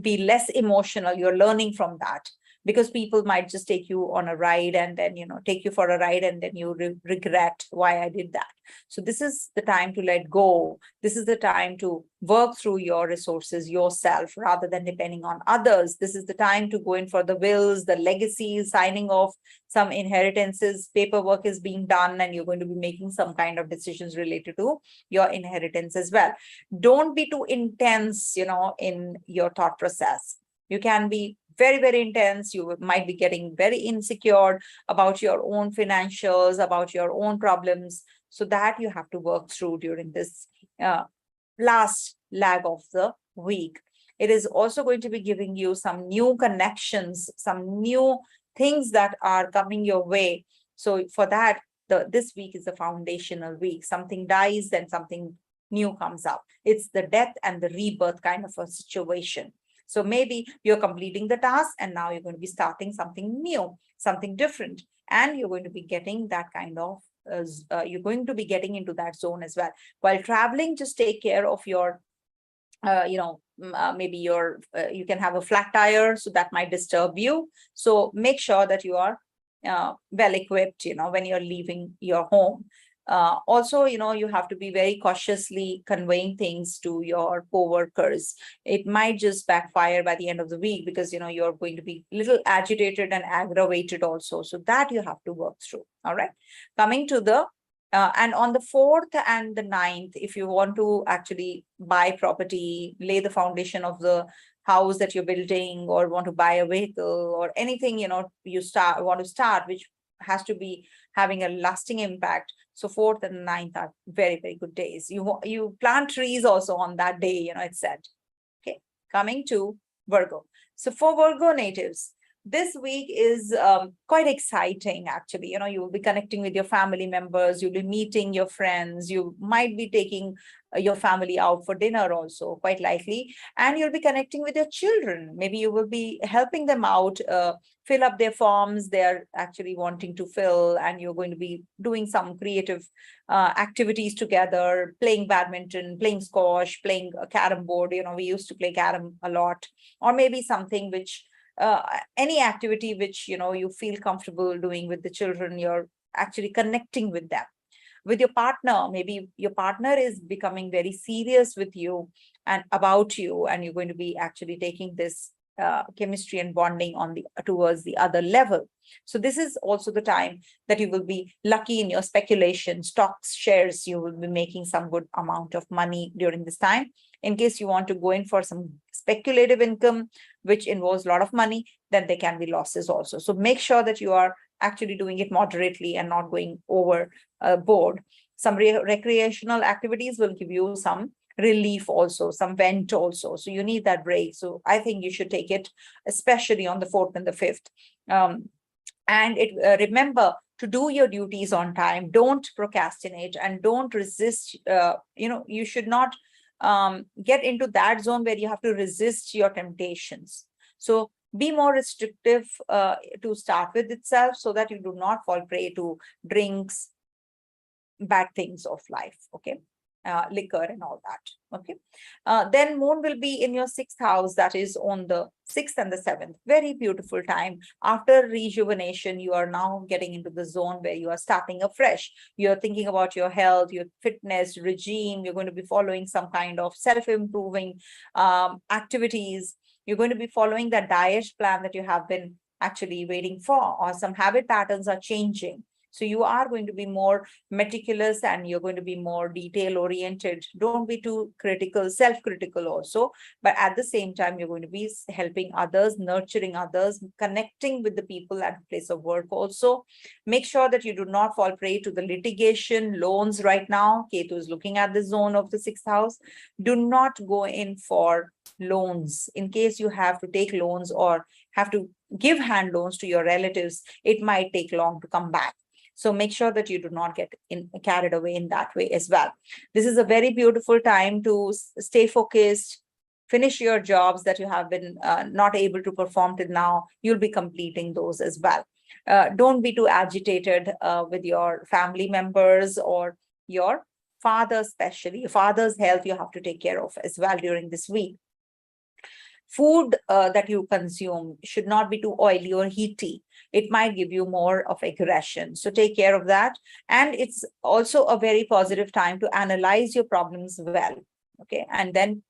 S1: be less emotional. You're learning from that, because people might just take you on a ride, and then take you for a ride, and then you regret why I did that. So this is the time to let go. This is the time to work through your resources yourself rather than depending on others. This is the time to go in for the wills, the legacies, signing off some inheritances. Paperwork is being done, and you're going to be making some kind of decisions related to your inheritance as well. Don't be too intense in your thought process. You can be very, very intense. You might be getting very insecure about your own financials, about your own problems. So that you have to work through during this last lag of the week. It is also going to be giving you some new connections, some new things that are coming your way. So for that, this week is a foundational week. Something dies, then something new comes up. It's the death and the rebirth kind of a situation. So maybe you're completing the task, and now you're going to be starting something new, something different, and you're going to be getting that kind of, you're going to be getting into that zone as well. While traveling, just take care of your, maybe you can have a flat tire, so that might disturb you. So make sure that you are well equipped, when you're leaving your home. Also, you have to be very cautiously conveying things to your co-workers. It might just backfire by the end of the week, because you're going to be a little agitated and aggravated also. So that you have to work through. All right. Coming to the and on the 4th and the 9th, if you want to actually buy property, lay the foundation of the house that you're building, or want to buy a vehicle, or anything you want to start, which has to be having a lasting impact. So 4th and 9th are very, very good days. You plant trees also on that day, it's said. Okay, coming to Virgo. So for Virgo natives, this week is quite exciting, actually. You will be connecting with your family members, you'll be meeting your friends, you might be taking your family out for dinner also, quite likely, and you'll be connecting with your children. Maybe you will be helping them out, fill up their forms they're actually wanting to fill, and you're going to be doing some creative activities together, playing badminton, playing squash, playing a carom board. We used to play carom a lot, or maybe something which any activity which you feel comfortable doing with the children. You're actually connecting with them. With your partner, maybe your partner is becoming very serious with you and about you, and you're going to be actually taking this chemistry and bonding towards the other level. So this is also the time that you will be lucky in your speculation, stocks, shares. You will be making some good amount of money during this time. In case you want to go in for some speculative income, which involves a lot of money, then there can be losses also. So make sure that you are actually doing it moderately and not going overboard. Some recreational activities will give you some relief also, some vent also. So you need that break. So I think you should take it, especially on the 4th and the 5th. And remember to do your duties on time. Don't procrastinate and don't resist. You should not get into that zone where you have to resist your temptations. So be more restrictive to start with itself, so that you do not fall prey to drinks, bad things of life. Okay. liquor and all that. Okay. Then Moon will be in your sixth house, that is on the 6th and the 7th. Very beautiful time. After rejuvenation, you are now getting into the zone where you are starting afresh. You're thinking about your health, your fitness regime. You're going to be following some kind of self-improving activities. You're going to be following that diet plan that you have been actually waiting for, or some habit patterns are changing. So you are going to be more meticulous and you're going to be more detail oriented. Don't be too critical, self-critical also. But at the same time, you're going to be helping others, nurturing others, connecting with the people at the place of work also. Make sure that you do not fall prey to the litigation, loans right now. Ketu is looking at the zone of the 6th house. Do not go in for loans. In case you have to take loans or have to give hand loans to your relatives, it might take long to come back. So make sure that you do not get carried away in that way as well. This is a very beautiful time to stay focused, finish your jobs that you have been not able to perform till now. You'll be completing those as well. Don't be too agitated with your family members or your father, especially. Your father's health you have to take care of as well during this week. Food that you consume should not be too oily or heaty. It might give you more of aggression. So take care of that. And it's also a very positive time to analyze your problems well. Okay. And then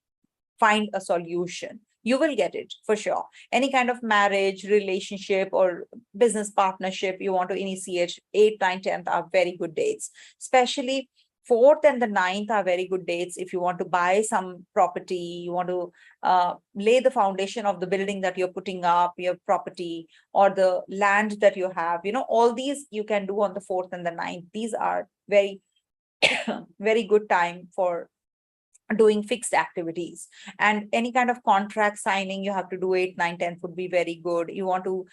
S1: find a solution. You will get it for sure. Any kind of marriage, relationship, or business partnership you want to initiate, 8th, 9th, 10th are very good dates. Especially 4th and the 9th are very good dates if you want to buy some property, you want to lay the foundation of the building that you're putting up, your property, or the land that you have. All these you can do on the 4th and the 9th. These are very, very good time for doing fixed activities. And any kind of contract signing you have to do 8, 9, 10 would be very good. You want to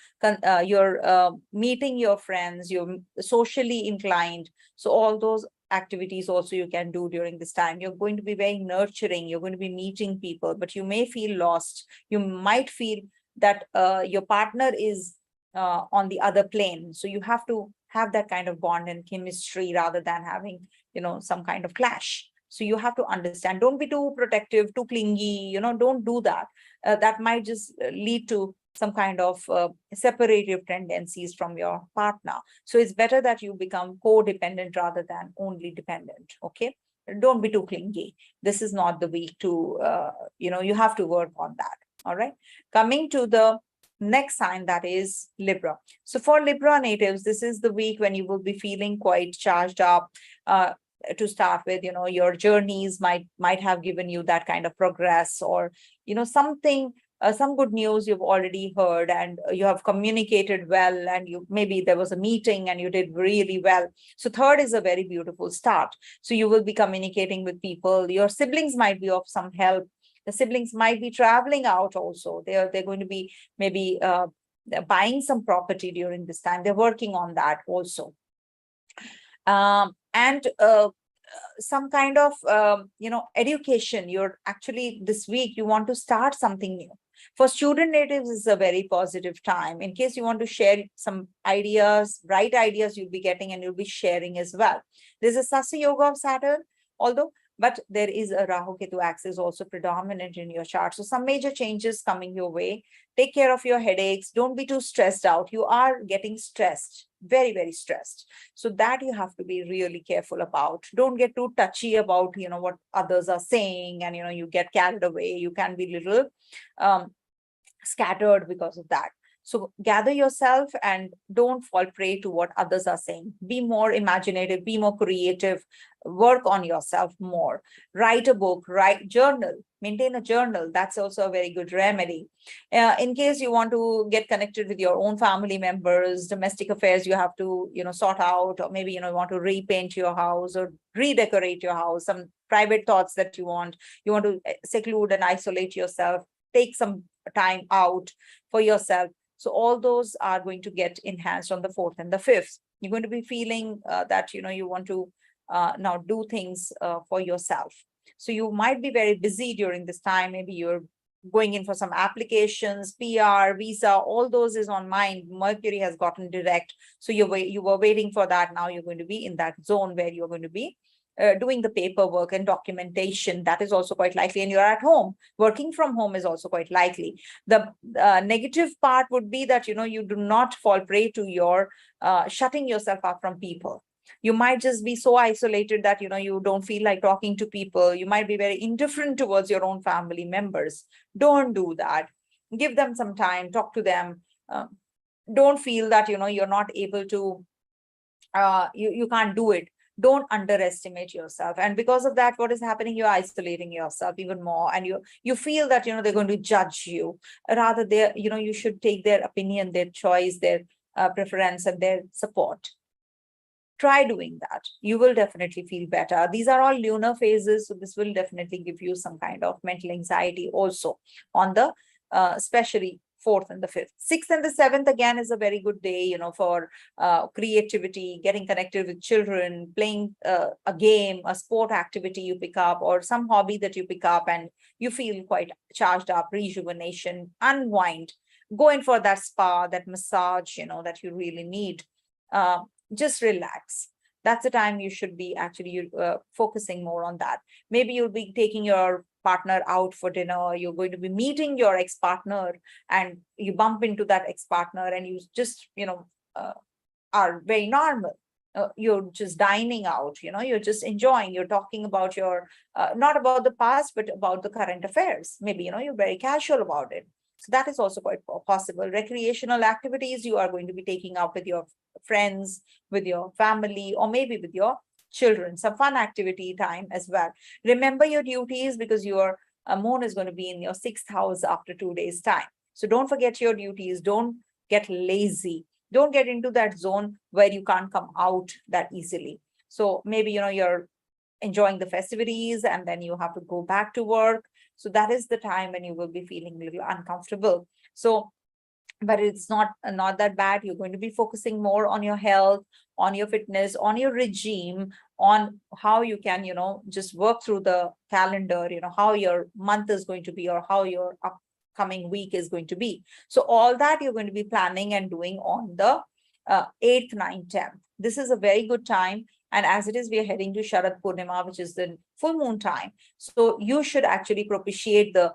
S1: you're meeting your friends, you're socially inclined, so all those activities also you can do during this time. You're going to be very nurturing, you're going to be meeting people, but you may feel lost. You might feel that your partner is on the other plane, so you have to have that kind of bond and chemistry rather than having some kind of clash. So you have to understand, don't be too protective, too clingy, don't do that. That might just lead to some kind of separative tendencies from your partner. So it's better that you become codependent rather than only dependent. Okay. Don't be too clingy. This is not the week to, you have to work on that. All right. Coming to the next sign, that is Libra. So for Libra natives, this is the week when you will be feeling quite charged up. To start with, your journeys might have given you that kind of progress, or something, some good news you've already heard and you have communicated well, and maybe there was a meeting and you did really well. So 3rd is a very beautiful start. So you will be communicating with people. Your siblings might be of some help. The siblings might be traveling out also. They're going to be maybe buying some property during this time. They're working on that also. And some kind of education. You're actually, this week you want to start something new. For student natives, is a very positive time. In case you want to share some ideas, bright ideas you'll be getting, and you'll be sharing as well. There's a Sasa Yoga of Saturn, but there is a Rahu Ketu axis also predominant in your chart. So some major changes coming your way. Take care of your headaches. Don't be too stressed out. You are getting stressed, very, very stressed. So that you have to be really careful about. Don't get too touchy about, what others are saying, and, you get carried away. You can be little scattered because of that. So gather yourself and don't fall prey to what others are saying. Be more imaginative, be more creative, work on yourself more. Write a book, write journal, maintain a journal. That's also a very good remedy. In case you want to get connected with your own family members, domestic affairs you have to, sort out, or maybe, you want to repaint your house or redecorate your house, some private thoughts that you want to seclude and isolate yourself, take some time out for yourself. So all those are going to get enhanced on the 4th and the 5th. You're going to be feeling that, you want to now do things for yourself. So you might be very busy during this time. Maybe you're going in for some applications, PR, visa, all those is on mind. Mercury has gotten direct. So you were waiting for that. Now you're going to be in that zone where you're going to be doing the paperwork and documentation, that is also quite likely. And you're at home, working from home is also quite likely. The negative part would be that, you do not fall prey to your shutting yourself up from people. You might just be so isolated that, you don't feel like talking to people. You might be very indifferent towards your own family members. Don't do that. Give them some time, talk to them. Don't feel that, you're not able to, you can't do it. Don't underestimate yourself. And because of that, what is happening? You're isolating yourself even more. And you feel that, they're going to judge you. Rather, you should take their opinion, their choice, their preference, and their support. Try doing that. You will definitely feel better. These are all lunar phases, so this will definitely give you some kind of mental anxiety also on the especially 4th and the 5th. 6th and the 7th again is a very good day, for creativity, getting connected with children, playing a game, a sport activity you pick up, or some hobby that you pick up and you feel quite charged up, rejuvenation, unwind. Go in for that spa, that massage, that you really need. Just relax. That's the time you should be actually focusing more on that. Maybe you'll be taking your partner out for dinner. You're going to be meeting your ex-partner and you bump into that ex-partner and you just, are very normal. You're just dining out, you're just enjoying. You're talking about your, not about the past, but about the current affairs. Maybe, you're very casual about it. So that is also quite possible. Recreational activities you are going to be taking up with your friends, with your family, or maybe with your children. Some fun activity time as well. Remember your duties because your moon is going to be in your 6th house after 2 days' time. So don't forget your duties. Don't get lazy. Don't get into that zone where you can't come out that easily. So maybe, you're enjoying the festivities and then you have to go back to work. So that is the time when you will be feeling a little uncomfortable. So, but it's not that bad. You're going to be focusing more on your health, on your fitness, on your regime, on how you can, just work through the calendar, how your month is going to be or how your upcoming week is going to be. So all that you're going to be planning and doing on the 8th, 9th, 10th. This is a very good time. And as it is, we are heading to Sharad Purnima, which is the full moon time. So you should actually propitiate the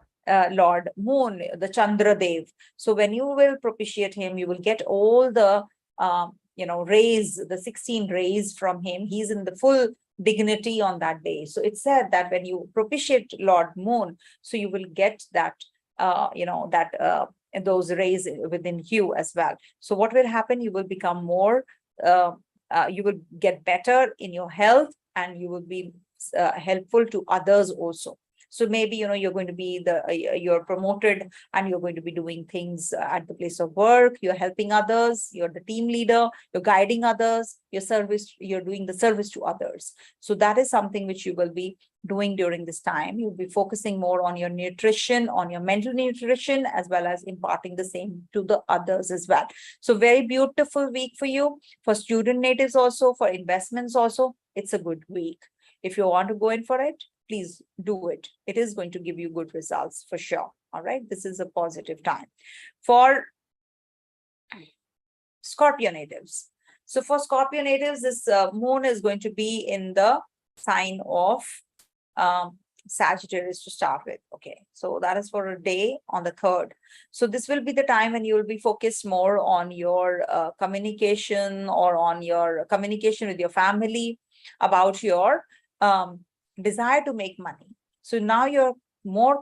S1: Lord Moon, the Chandra Dev. So when you will propitiate him, you will get all the, rays, the 16 rays from him. He's in the full dignity on that day. So it's said that when you propitiate Lord Moon, so you will get that, those rays within you as well. So what will happen? You will become more, you will get better in your health and you will be helpful to others also. So maybe, you're going to be you're promoted and you're going to be doing things at the place of work. You're helping others. You're the team leader. You're guiding others. You're doing the service to others. So that is something which you will be doing during this time. You'll be focusing more on your nutrition, on your mental nutrition, as well as imparting the same to the others as well. So very beautiful week for you, for student natives also, for investments also. It's a good week. If you want to go in for it, please do it. It is going to give you good results for sure. All right. This is a positive time. For Scorpio natives. So for Scorpio natives, this moon is going to be in the sign of Sagittarius to start with. Okay. So that is for a day on the 3rd. So this will be the time when you will be focused more on your communication or on your communication with your family about your desire to make money. So now you're more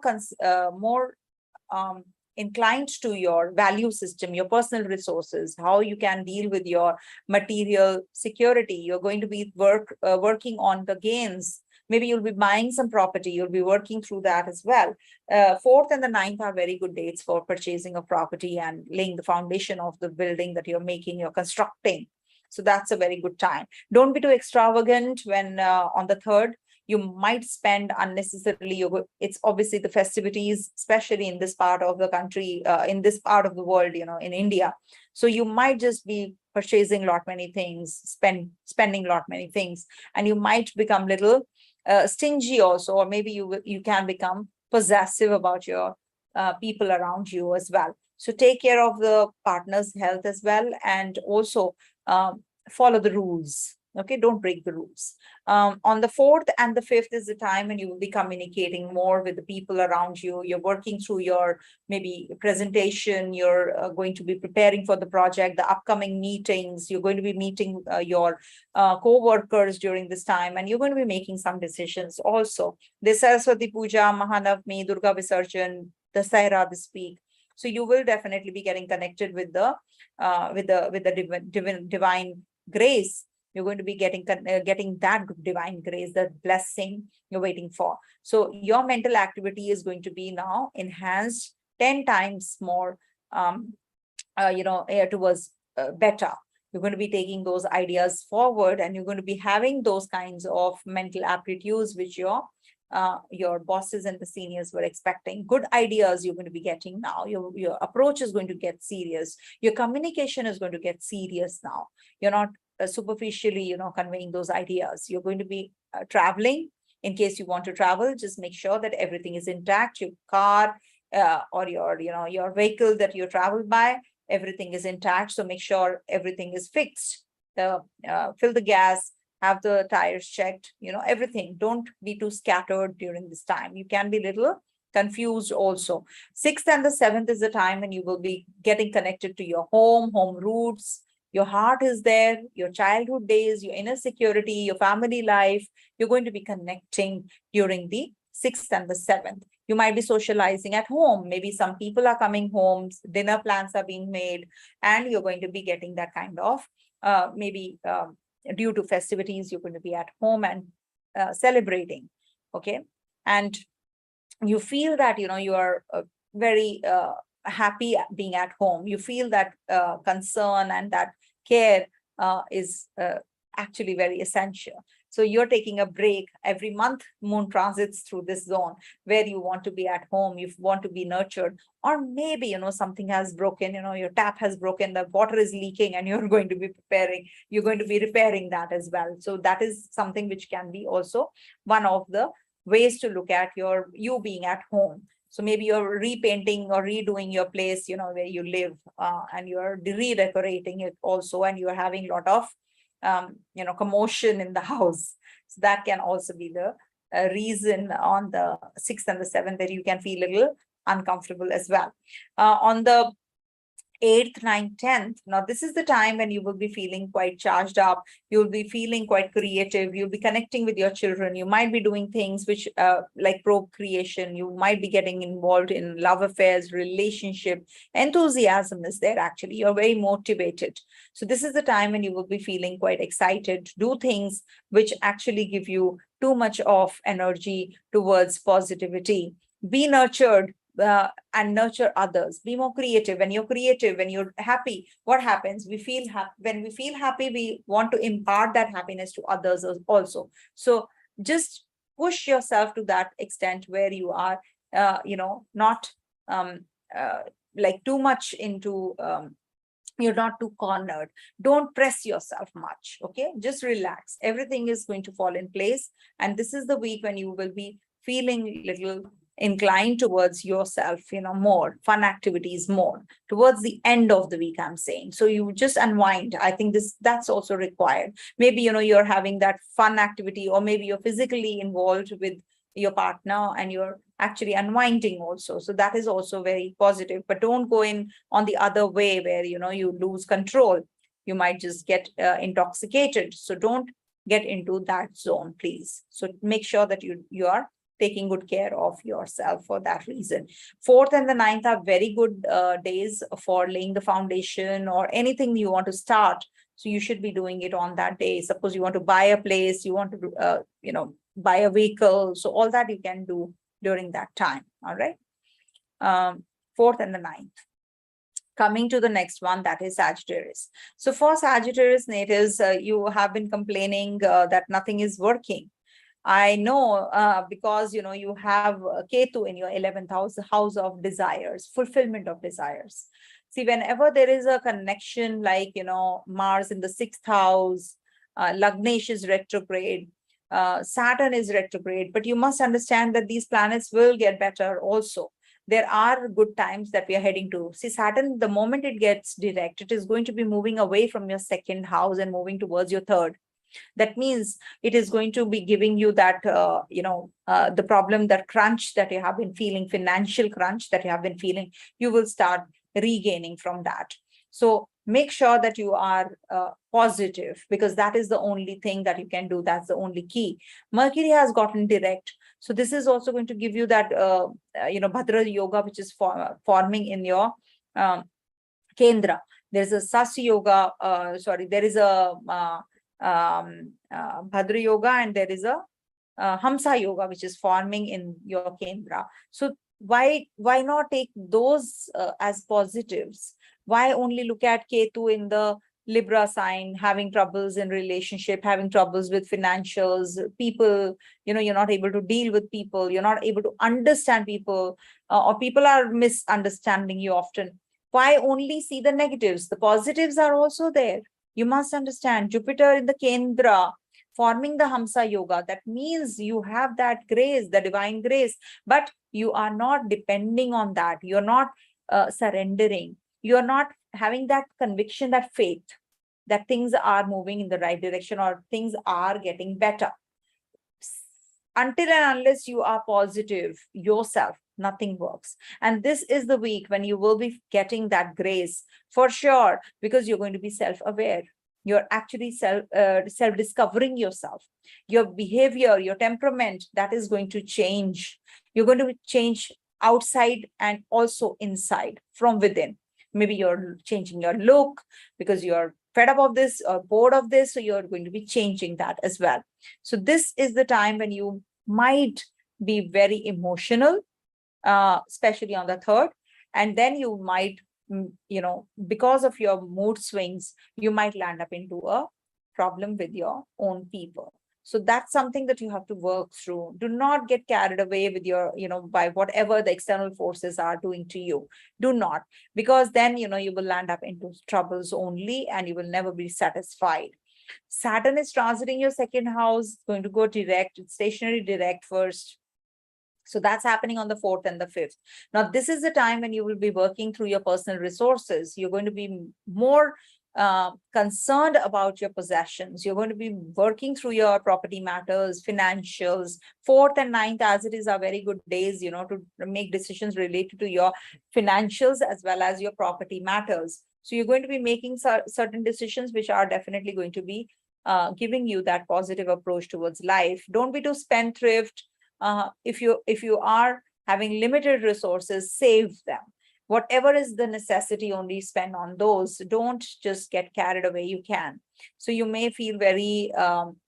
S1: inclined to your value system, your personal resources, how you can deal with your material security. You're going to be working on the gains. Maybe you'll be buying some property. You'll be working through that as well. 4th and the 9th are very good dates for purchasing of property and laying the foundation of the building that you're making, you're constructing. So that's a very good time. Don't be too extravagant when on the 3rd. You might spend unnecessarily. It's obviously the festivities, especially in this part of the country, in this part of the world, in India. So you might just be purchasing a lot many things, spending a lot many things, and you might become little stingy also, or maybe you can become possessive about your people around you as well. So take care of the partner's health as well, and also follow the rules. Okay, don't break the rules. On the 4th and the 5th is the time when you will be communicating more with the people around you. You're working through your maybe presentation. You're going to be preparing for the project, the upcoming meetings. You're going to be meeting your co-workers during this time, and you're going to be making some decisions also. This Saraswati Puja, Mahanavami, Durga Visarjan, Dasara this week. So you will definitely be getting connected with the divine grace. You're going to be getting that divine grace, that blessing you're waiting for. So your mental activity is going to be now enhanced 10 times more, towards better. You're going to be taking those ideas forward, and you're going to be having those kinds of mental aptitudes which your bosses and the seniors were expecting. Good ideas you're going to be getting now. Your approach is going to get serious. Your communication is going to get serious now. You're not superficially, conveying those ideas. You're going to be traveling. In case you want to travel, just make sure that everything is intact. Your car or your vehicle that you travel by, everything is intact. So make sure everything is fixed. Fill the gas, have the tires checked, everything. Don't be too scattered during this time. You can be a little confused also. 6th and the 7th is the time when you will be getting connected to your home roots. Your heart is there, your childhood days, your inner security, your family life. You're going to be connecting during the 6th and the 7th. You might be socializing at home. Maybe some people are coming home, dinner plans are being made, and you're going to be getting that kind of due to festivities, you're going to be at home and celebrating. Okay. And you feel that, you are very happy being at home. You feel that concern and that care is actually very essential. So you're taking a break. Every month, moon transits through this zone where you want to be at home, you want to be nurtured, or maybe, something has broken, your tap has broken, the water is leaking, and you're going to be repairing that as well. So that is something which can be also one of the ways to look at you being at home. So maybe you're repainting or redoing your place, where you live, and you're redecorating it also, and you're having a lot of commotion in the house. So that can also be the reason on the 6th and the 7th that you can feel a little uncomfortable as well. On the 8th, 9th, 10th, now this is the time when you will be feeling quite charged up. You'll be feeling quite creative. You'll be connecting with your children. You might be doing things which like procreation. You might be getting involved in love affairs, relationship. Enthusiasm is there actually. You're very motivated. So this is the time when you will be feeling quite excited to do things which actually give you too much of energy towards positivity. Be nurtured. And nurture others. Be more creative. When you're creative, when you're happy, what happens? When we feel happy, we want to impart that happiness to others also. So just push yourself to that extent where you are, not like too much into. You're not too cornered. Don't press yourself much. Okay, just relax. Everything is going to fall in place, and this is the week when you will be feeling little inclined towards yourself, more fun activities, more towards the end of the week, I'm saying. So you just unwind. I think that's also required. Maybe, you're having that fun activity, or maybe you're physically involved with your partner and you're actually unwinding also. So that is also very positive, but don't go in on the other way where, you lose control. You might just get intoxicated. So don't get into that zone, please. So make sure that you are taking good care of yourself for that reason. 4th and the 9th are very good days for laying the foundation or anything you want to start. So you should be doing it on that day. Suppose you want to buy a place, you want to, buy a vehicle. So all that you can do during that time. All right. 4th and the 9th. Coming to the next one, that is Sagittarius. So for Sagittarius natives, you have been complaining that nothing is working. I know because, you have Ketu in your 11th house of desires, fulfillment of desires. See, whenever there is a connection like, Mars in the 6th house, Lagnesh is retrograde, Saturn is retrograde, but you must understand that these planets will get better also. There are good times that we are heading to. See, Saturn, the moment it gets direct, it is going to be moving away from your 2nd house and moving towards your 3rd. That means it is going to be giving you that, the problem, that crunch that you have been feeling, financial crunch that you have been feeling, you will start regaining from that. So make sure that you are positive, because that is the only thing that you can do. That's the only key. Mercury has gotten direct. So this is also going to give you that, Bhadra Yoga, which is forming in your Kendra. There's a Sasi Yoga, there is a Bhadra Yoga, and there is a Hamsa Yoga, which is forming in your Kendra. So why not take those as positives? Why only look at Ketu in the Libra sign, having troubles in relationship, having troubles with financials, people, you're not able to deal with people, you're not able to understand people, or people are misunderstanding you often. Why only see the negatives? The positives are also there. You must understand Jupiter in the Kendra, forming the Hamsa Yoga. That means you have that grace, the divine grace, but you are not depending on that. You're not surrendering. You're not having that conviction, that faith, that things are moving in the right direction or things are getting better. Until and unless you are positive yourself, nothing works. And this is the week when you will be getting that grace for sure, because you're going to be self-aware. You're actually self-discovering yourself. Your behavior, your temperament, that is going to change. You're going to change outside and also inside from within. Maybe you're changing your look because you're fed up of this or bored of this, so you're going to be changing that as well. So this is the time when you might be very emotional, especially on the 3rd, and then you might, because of your mood swings, you might land up into a problem with your own people. So that's something that you have to work through. Do not get carried away with your, by whatever the external forces are doing to you. Do not, because then, you will land up into troubles only, and you will never be satisfied. Saturn is transiting your 2nd house, going to go direct, stationary direct first. So that's happening on the 4th and the 5th. Now, this is the time when you will be working through your personal resources. You're going to be more concerned about your possessions. You're going to be working through your property matters, financials. 4th and 9th, as it is, are very good days, to make decisions related to your financials as well as your property matters. So you're going to be making certain decisions which are definitely going to be giving you that positive approach towards life. Don't be too spendthrift. If you are having limited resources, save them. Whatever is the necessity, only spend on those. Don't just get carried away. You can. So you may feel very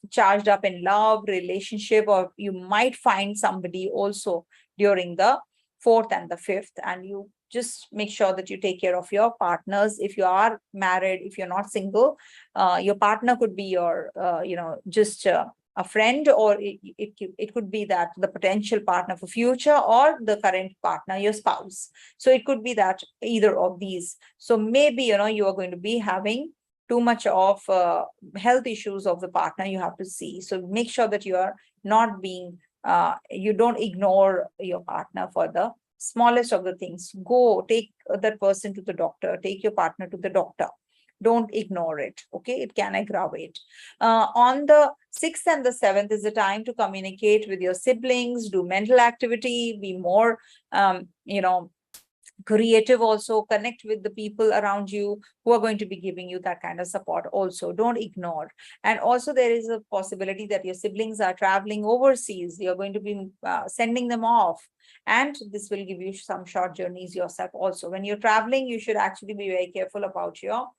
S1: charged up in love, relationship, or you might find somebody also during the 4th and the 5th, and you just make sure that you take care of your partners. If you are married, if you're not single, your partner could be your, just a friend, or it could be that the potential partner for future, or the current partner, your spouse. So it could be that either of these. So maybe, you are going to be having too much of health issues of the partner you have to see. So make sure that you are not being, you don't ignore your partner for the smallest of the things. Go take that person to the doctor, take your partner to the doctor. Don't ignore it. Okay, it can aggravate. On the 6th and the 7th is the time to communicate with your siblings, do mental activity, be more, creative, also connect with the people around you who are going to be giving you that kind of support. Also, don't ignore. And also, there is a possibility that your siblings are traveling overseas. You're going to be sending them off, and this will give you some short journeys yourself. Also, when you're traveling, you should actually be very careful about your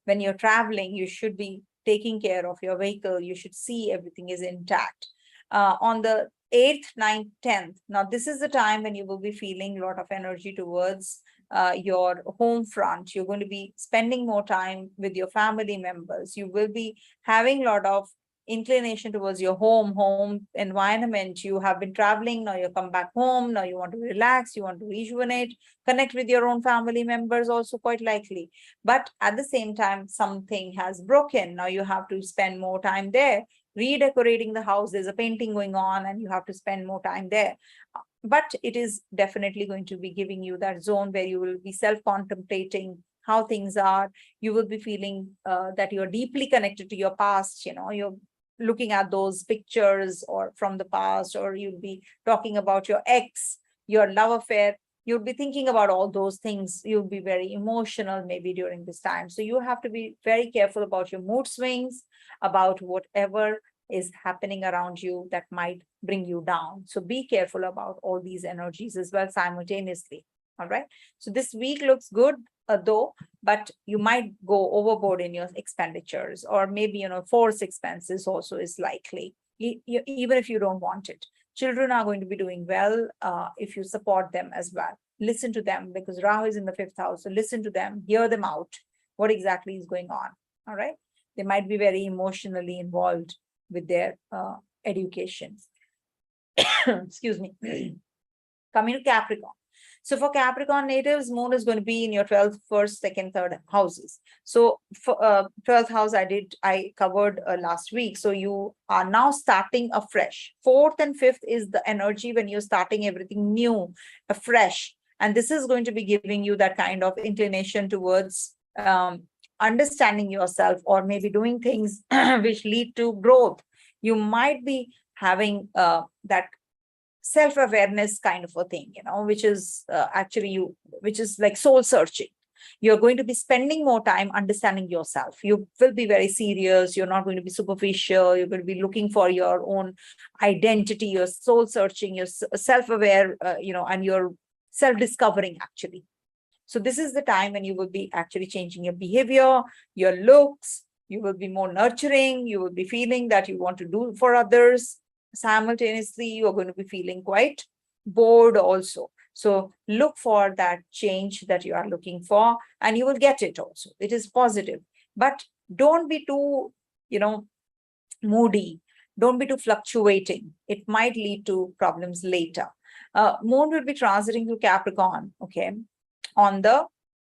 S1: when you're traveling, you should be taking care of your vehicle. You should see everything is intact. On the 8th, 9th, 10th. Now, this is the time when you will be feeling a lot of energy towards your home front. You're going to be spending more time with your family members. You will be having a lot of inclination towards your home environment. You have been traveling, now you come back home, now you want to relax, you want to rejuvenate, connect with your own family members, also quite likely. But at the same time, something has broken. Now you have to spend more time there, redecorating the house. There's a painting going on and you have to spend more time there. But it is definitely going to be giving you that zone where you will be self-contemplating how things are. You will be feeling that you're deeply connected to your past. You're looking at those pictures or from the past, or you'll be talking about your ex, your love affair. You'll be thinking about all those things. You'll be very emotional maybe during this time. So you have to be very careful about your mood swings, about whatever is happening around you that might bring you down. So be careful about all these energies as well simultaneously. All right. So this week looks good, though, but you might go overboard in your expenditures, or maybe, force expenses also is likely, even if you don't want it. Children are going to be doing well if you support them as well. Listen to them, because Rahu is in the 5th house. So listen to them, hear them out, what exactly is going on. All right. They might be very emotionally involved with their education. Excuse me. Coming to Capricorn. So for Capricorn natives, Moon is going to be in your 12th, 1st, 2nd, 3rd houses. So for 12th house, I covered last week. So you are now starting afresh. 4th and 5th is the energy when you're starting everything new, afresh. And this is going to be giving you that kind of inclination towards understanding yourself, or maybe doing things which lead to growth. You might be having that self-awareness kind of a thing, which is which is like soul searching. You're going to be spending more time understanding yourself. You will be very serious. You're not going to be superficial. You're going to be looking for your own identity. You're soul searching. You're self-aware, and you're self-discovering actually. So this is the time when you will be actually changing your behavior, your looks. You will be more nurturing. You will be feeling that you want to do for others. Simultaneously, you're going to be feeling quite bored also. So look for that change that you are looking for, and you will get it also. It is positive, but don't be too, moody. Don't be too fluctuating. It might lead to problems later. Moon will be transiting through Capricorn, okay, on the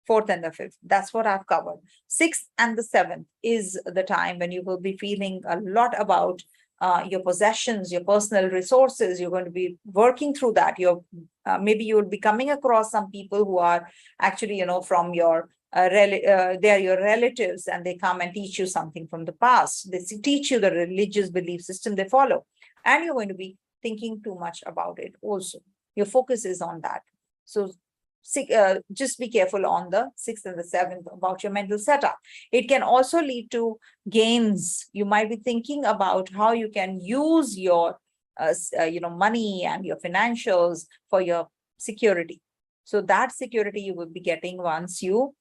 S1: 4th and the 5th. That's what I've covered. 6th and the 7th is the time when you will be feeling a lot about your possessions, your personal resources. You're going to be working through that. Maybe you will be coming across some people who are actually, from your they're your relatives, and they come and teach you something from the past. They teach you the religious belief system they follow, and you're going to be thinking too much about it also. Your focus is on that. So just be careful on the 6th and the 7th about your mental setup. It can also lead to gains. You might be thinking about how you can use your money and your financials for your security. So that security you will be getting once you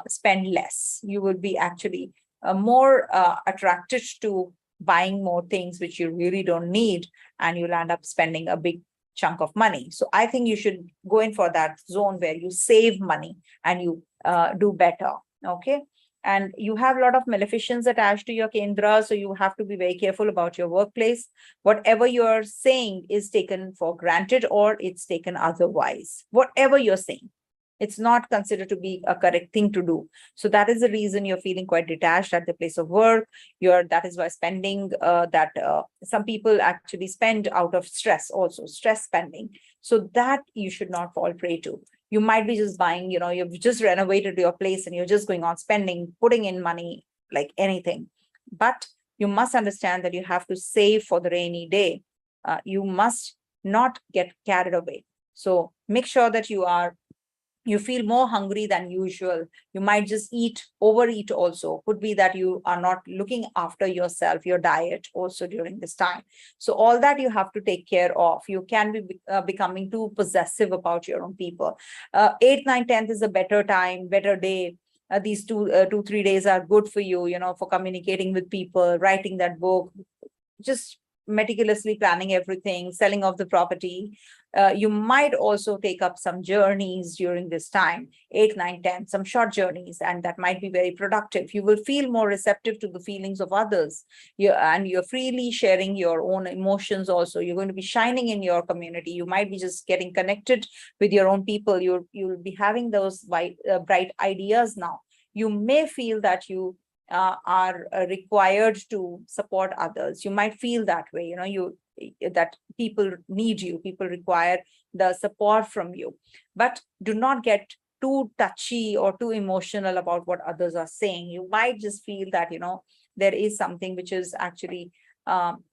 S1: spend less. You will be actually more attracted to buying more things which you really don't need, and you'll end up spending a big chunk of money. So I think you should go in for that zone where you save money and you do better. Okay. And you have a lot of maleficence attached to your Kendra. So you have to be very careful about your workplace. Whatever you're saying is taken for granted, or it's taken otherwise. Whatever you're saying, it's not considered to be a correct thing to do. So that is the reason you're feeling quite detached at the place of work. That is why spending some people actually spend out of stress also, stress spending. So that you should not fall prey to. You might be just buying, you've just renovated your place and you're just going on spending, putting in money like anything. But you must understand that you have to save for the rainy day. You must not get carried away. So make sure that you feel more hungry than usual. You might just overeat also. Could be that you are not looking after yourself, your diet also during this time. So all that you have to take care of. You can be becoming too possessive about your own people. 8th, 9th, 10th is a better time, better day. These 3 days are good for you, for communicating with people, writing that book, just meticulously planning everything, selling off the property. You might also take up some journeys during this time, 8, 9, 10, some short journeys, and that might be very productive. You will feel more receptive to the feelings of others. You're freely sharing your own emotions also. You're going to be shining in your community. You might be just getting connected with your own people. You'll be having those bright ideas now. You may feel that you are required to support others. You might feel that way, that people need you, people require the support from you. But do not get too touchy or too emotional about what others are saying. You might just feel that, there is something which is actually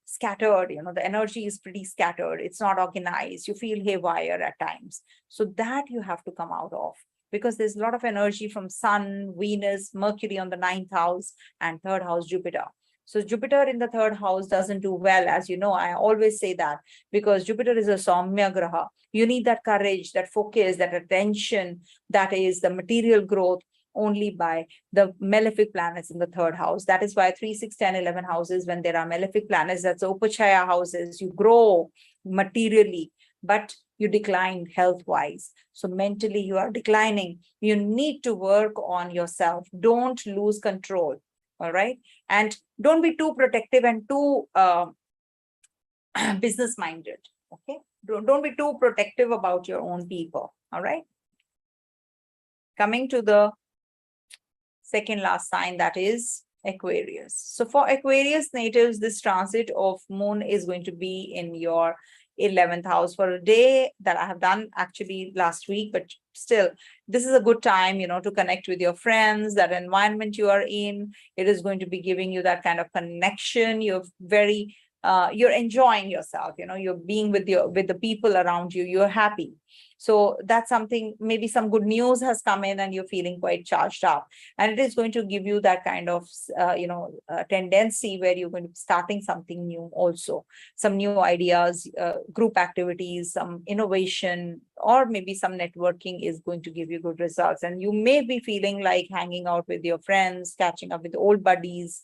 S1: scattered, the energy is pretty scattered. It's not organized. You feel haywire at times. So that you have to come out of, because there's a lot of energy from Sun, Venus, Mercury on the 9th house, and 3rd house, Jupiter. So Jupiter in the 3rd house doesn't do well, as you know. I always say that, because Jupiter is a Saumya Graha. You need that courage, that focus, that attention, that is the material growth only by the malefic planets in the 3rd house. That is why 3, 6, 10, 11 houses, when there are malefic planets, that's Upachaya houses, you grow materially, but you decline health-wise. So mentally you are declining. You need to work on yourself. Don't lose control. All right. And don't be too protective and too business-minded. Okay. Don't be too protective about your own people. All right. Coming to the second last sign, that is Aquarius. So for Aquarius natives, this transit of Moon is going to be in your 11th house for a day that I have done actually last week, but still, this is a good time, to connect with your friends, that environment you are in. It is going to be giving you that kind of connection. You're enjoying yourself, you're being with the people around you, you're happy. So that's something, maybe some good news has come in and you're feeling quite charged up. And it is going to give you that kind of, tendency where you're going to be starting something new also. Some new ideas, group activities, some innovation, or maybe some networking is going to give you good results. And you may be feeling like hanging out with your friends, catching up with old buddies.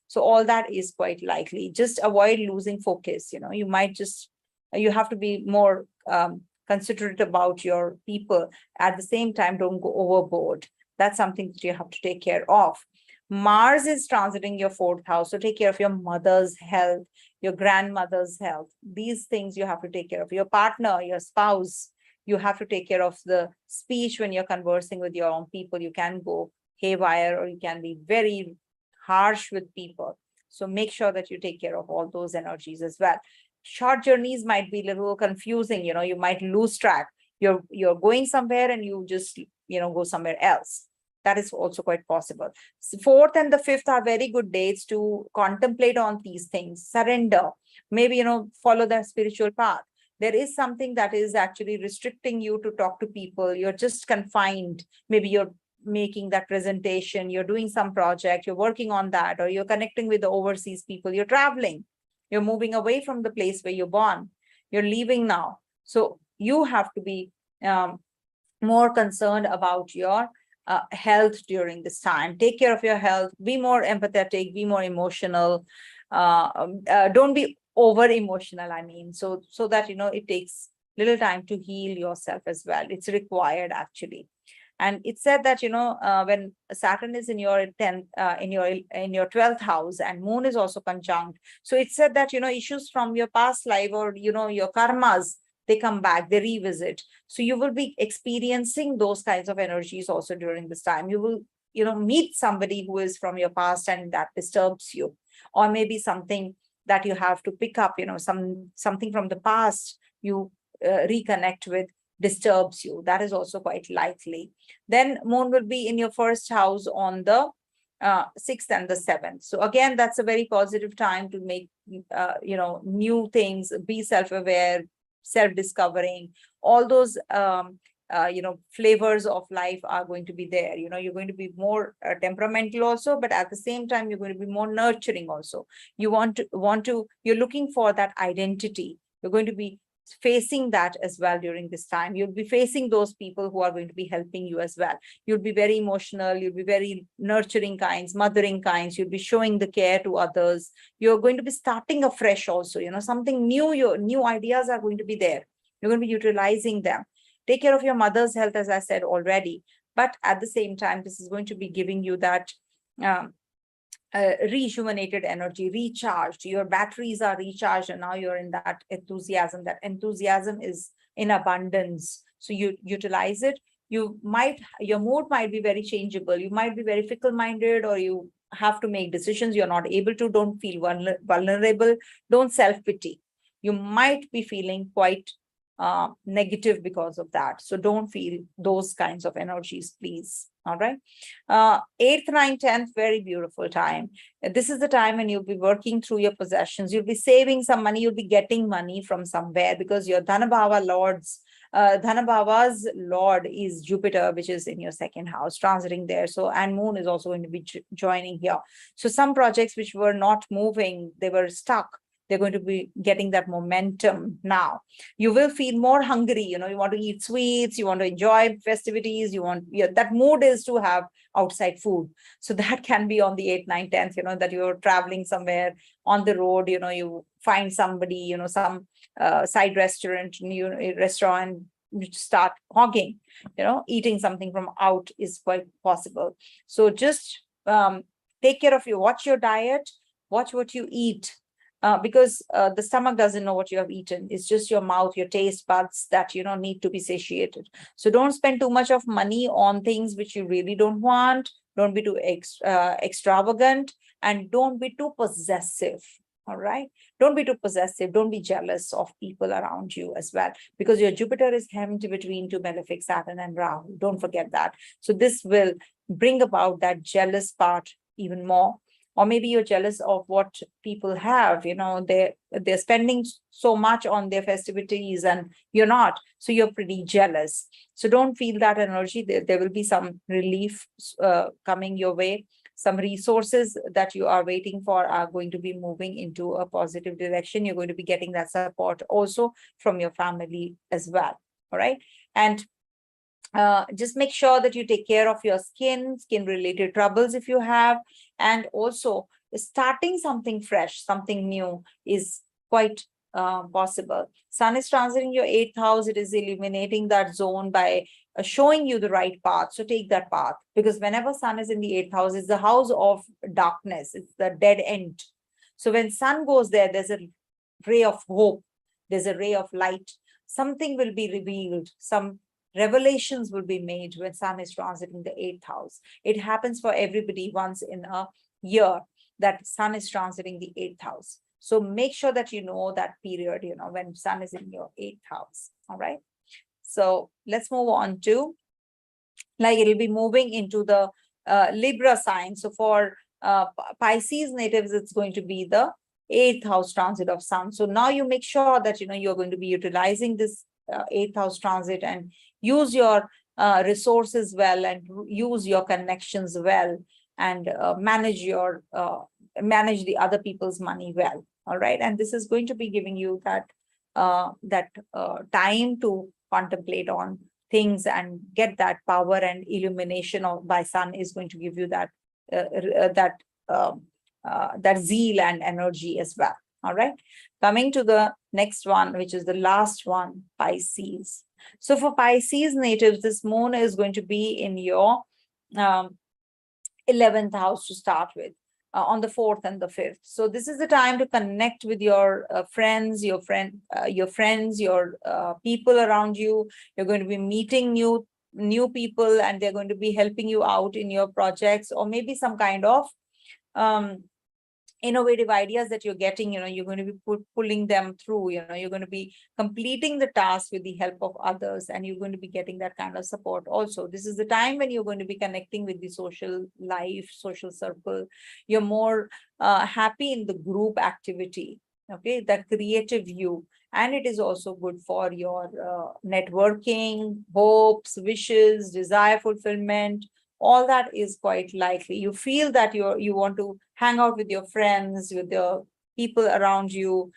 S1: So all that is quite likely. Just avoid losing focus. You have to be more considerate about your people. At the same time, don't go overboard. That's something that you have to take care of. Mars is transiting your 4th house. So take care of your mother's health, your grandmother's health. These things you have to take care of. Your partner, your spouse, you have to take care of the speech when you're conversing with your own people. You can go haywire, or you can be very harsh with people. So make sure that you take care of all those energies as well. Short journeys might be a little confusing. You might lose track. You're going somewhere and you just, go somewhere else. That is also quite possible. 4th and the 5th are very good dates to contemplate on these things, surrender, maybe, follow the spiritual path. There is something that is actually restricting you to talk to people. You're just confined. Maybe you're making that presentation, you're doing some project, you're working on that, or you're connecting with the overseas people, you're traveling. You're moving away from the place where you're born. You're leaving now. So you have to be more concerned about your health during this time. Take care of your health. Be more empathetic. Be more emotional. Don't be over emotional. So that it takes little time to heal yourself as well. It's required actually. And it said that, when Saturn is in your 10th, in your 12th house, and Moon is also conjunct. So it said that, issues from your past life, or, your karmas, they come back, they revisit. So you will be experiencing those kinds of energies also during this time. You will, meet somebody who is from your past and that disturbs you, or maybe something that you have to pick up, something from the past you reconnect with, disturbs you. That is also quite likely. Then Moon will be in your 1st house on the 6th and the 7th. So again, that's a very positive time to make, new things, be self-aware, self-discovering. All those, flavors of life are going to be there. You're going to be more temperamental also, but at the same time, you're going to be more nurturing also. You're looking for that identity. You're going to be facing that as well during this time. You'll be facing those people who are going to be helping you as well. You'll be very emotional. You'll be very nurturing kinds, mothering kinds. You'll be showing the care to others. You're going to be starting afresh also. Something new. Your new ideas are going to be there. You're going to be utilizing them. Take care of your mother's health, as I said already. But at the same time, this is going to be giving you that rejuvenated energy, recharged. Your batteries are recharged, and now you're in that enthusiasm. That enthusiasm is in abundance. So you utilize it. Your mood might be very changeable. You might be very fickle-minded, or you have to make decisions you're not able to. Don't feel vulnerable. Don't self-pity. You might be feeling quite negative because of that. So don't feel those kinds of energies, please. All right. 8th, 9th, 10th, very beautiful time. This is the time when you'll be working through your possessions. You'll be saving some money. You'll be getting money from somewhere because your Dhanabhava lords, Dhanabhava's lord is Jupiter, which is in your second house, transiting there. So, and Moon is also going to be joining here. So some projects which were not moving, they were stuck. They're going to be getting that momentum now. You will feel more hungry. You want to eat sweets, you want to enjoy festivities, that mood is to have outside food. So that can be on the 8th, 9th, 10th, that you're traveling somewhere on the road, you find somebody, some side restaurant, restaurant, you start hogging, eating something from out is quite possible. So just take care of watch your diet, watch what you eat. Because the stomach doesn't know what you have eaten. It's just your mouth, your taste buds that, need to be satiated. So don't spend too much of money on things which you really don't want. Don't be too extravagant, and don't be too possessive. All right. Don't be too possessive. Don't be jealous of people around you as well, because your Jupiter is hemmed between two malefic Saturn and Rahu. Don't forget that. So this will bring about that jealous part even more. Or maybe you're jealous of what people have, they're spending so much on their festivities and you're not. So you're pretty jealous. So don't feel that energy. There will be some relief coming your way. Some resources that you are waiting for are going to be moving into a positive direction. You're going to be getting that support also from your family as well. All right. And just make sure that you take care of your skin related troubles if you have, and also starting something fresh, something new is quite possible. Sun is transiting your 8th house. It is illuminating that zone by showing you the right path. So take that path, because whenever Sun is in the 8th house, it's the house of darkness. It's the dead end. So when Sun goes there, there's a ray of hope. There's a ray of light. Something will be revealed. Some revelations will be made when Sun is transiting the 8th house. It happens for everybody once in a year that Sun is transiting the 8th house. So make sure that you know that period, when Sun is in your 8th house. All right. So let's move on to, it'll be moving into the Libra sign. So for Pisces natives, it's going to be the 8th house transit of Sun. So now you make sure that, you're going to be utilizing this 8th house transit and use your resources well, and use your connections well, and manage the other people's money well. All right. And this is going to be giving you that time to contemplate on things and get that power, and illumination by Sun is going to give you that zeal and energy as well. All right. Coming to the next one, which is the last one, Pisces. So for Pisces natives, this moon is going to be in your 11th house to start with, on the 4th and the 5th. So this is the time to connect with your friends, your people around you. You're going to be meeting new people, and they're going to be helping you out in your projects, or maybe some kind of innovative ideas that you're getting, you're going to be pulling them through, you're going to be completing the task with the help of others, and you're going to be getting that kind of support also. This is the time when you're going to be connecting with the social life, social circle. You're more happy in the group activity, okay, that creative you. And it is also good for your networking, hopes, wishes, desire fulfillment. All that is quite likely. You feel that you want to hang out with your friends, with your people around you,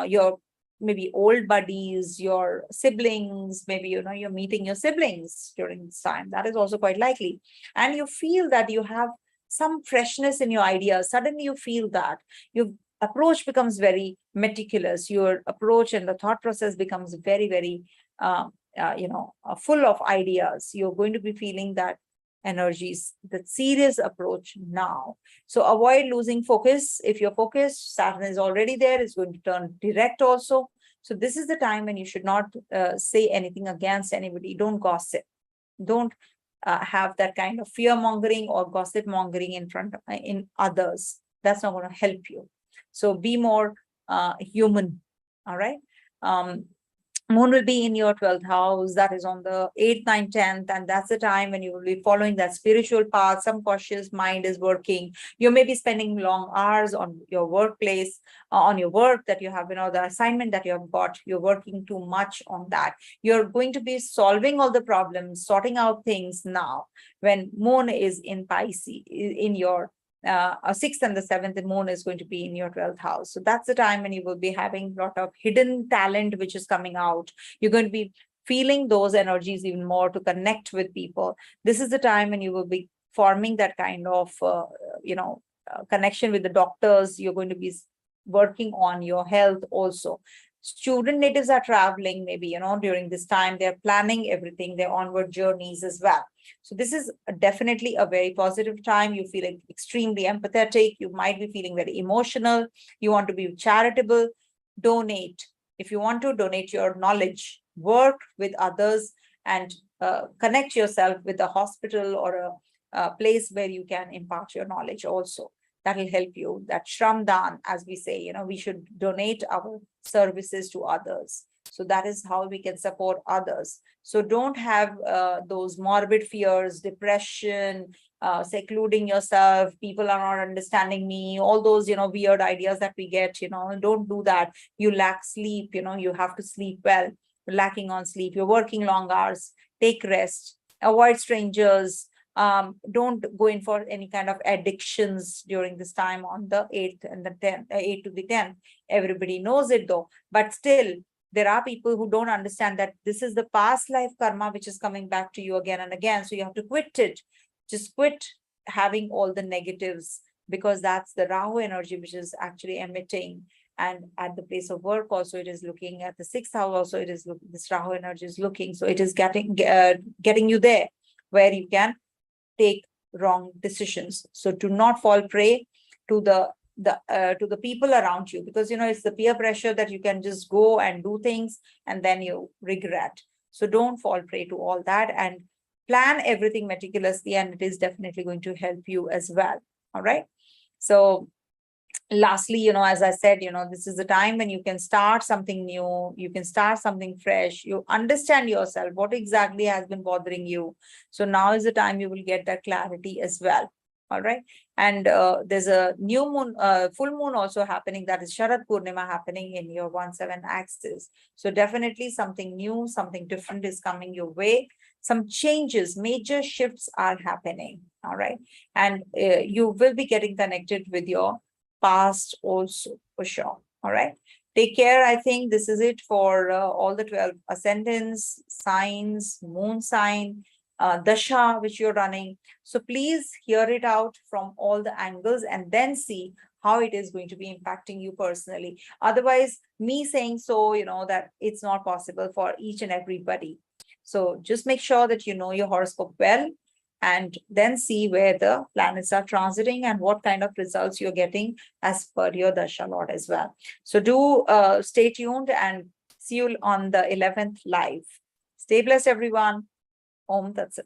S1: your maybe old buddies, your siblings, maybe, you're meeting your siblings during this time. That is also quite likely. And you feel that you have some freshness in your ideas. Suddenly you feel that your approach becomes very meticulous. Your approach and the thought process becomes very, very, full of ideas. You're going to be feeling that energies, that serious approach now. So avoid losing focus. If you're focused, Saturn is already there. It's going to turn direct also. So this is the time when you should not say anything against anybody. Don't gossip. Don't have that kind of fear mongering or gossip mongering in others. That's not going to help you. So be more human. All right. Moon will be in your 12th house, that is on the 8th, 9th, 10th, and that's the time when you will be following that spiritual path. Subconscious mind is working. You may be spending long hours on your workplace, on your work that you have, the assignment that you have got. You're working too much on that. You're going to be solving all the problems, sorting out things now when Moon is in Pisces, in your 6th and the 7th, the Moon is going to be in your 12th house. So that's the time when you will be having a lot of hidden talent which is coming out. You're going to be feeling those energies even more to connect with people. This is the time when you will be forming that kind of connection with the doctors. You're going to be working on your health also. Student natives are traveling maybe, during this time. They're planning everything, their onward journeys as well. So this is definitely a very positive time. You feel extremely empathetic. You might be feeling very emotional. You want to be charitable. Donate. If you want to donate your knowledge, work with others and connect yourself with a hospital or a place where you can impart your knowledge also. That will help you. That Shram Dan, as we say, we should donate our services to others. So that is how we can support others. So don't have those morbid fears, depression, secluding yourself. People are not understanding me. All those, weird ideas that we get, don't do that. You lack sleep, you have to sleep well. You're lacking on sleep. You're working long hours. Take rest. Avoid strangers. Don't go in for any kind of addictions during this time on the 8th and the 10th, 8 to the 10th. Everybody knows it though, but still there are people who don't understand that this is the past life karma which is coming back to you again and again. So you have to quit it. Just quit having all the negatives, because that's the Rahu energy which is actually emitting. And at the place of work also, it is looking at the 6th house also, it is this Rahu energy is looking. So it is getting you there where you can take wrong decisions. So do not fall prey to the people around you, because it's the peer pressure that you can just go and do things and then you regret. So don't fall prey to all that and plan everything meticulously, and it is definitely going to help you as well. All right. So lastly, as I said, this is the time when you can start something new, you can start something fresh, you understand yourself, what exactly has been bothering you. So now is the time you will get that clarity as well. All right. And there's a new moon, full moon also happening, that is Sharad Purnima happening in your 1/7 axis. So definitely something new, something different is coming your way. Some changes, major shifts are happening. All right. And you will be getting connected with your past also, for sure. All right. Take care. I think this is it for all the 12 ascendants, signs, moon sign, Dasha, which you're running. So please hear it out from all the angles and then see how it is going to be impacting you personally. Otherwise, me saying so, that it's not possible for each and everybody. So just make sure that you know your horoscope well, and then see where the planets are transiting and what kind of results you're getting as per your Dasha Lord as well. So do stay tuned and see you on the 11th live. Stay blessed, everyone. Om Tat Sat.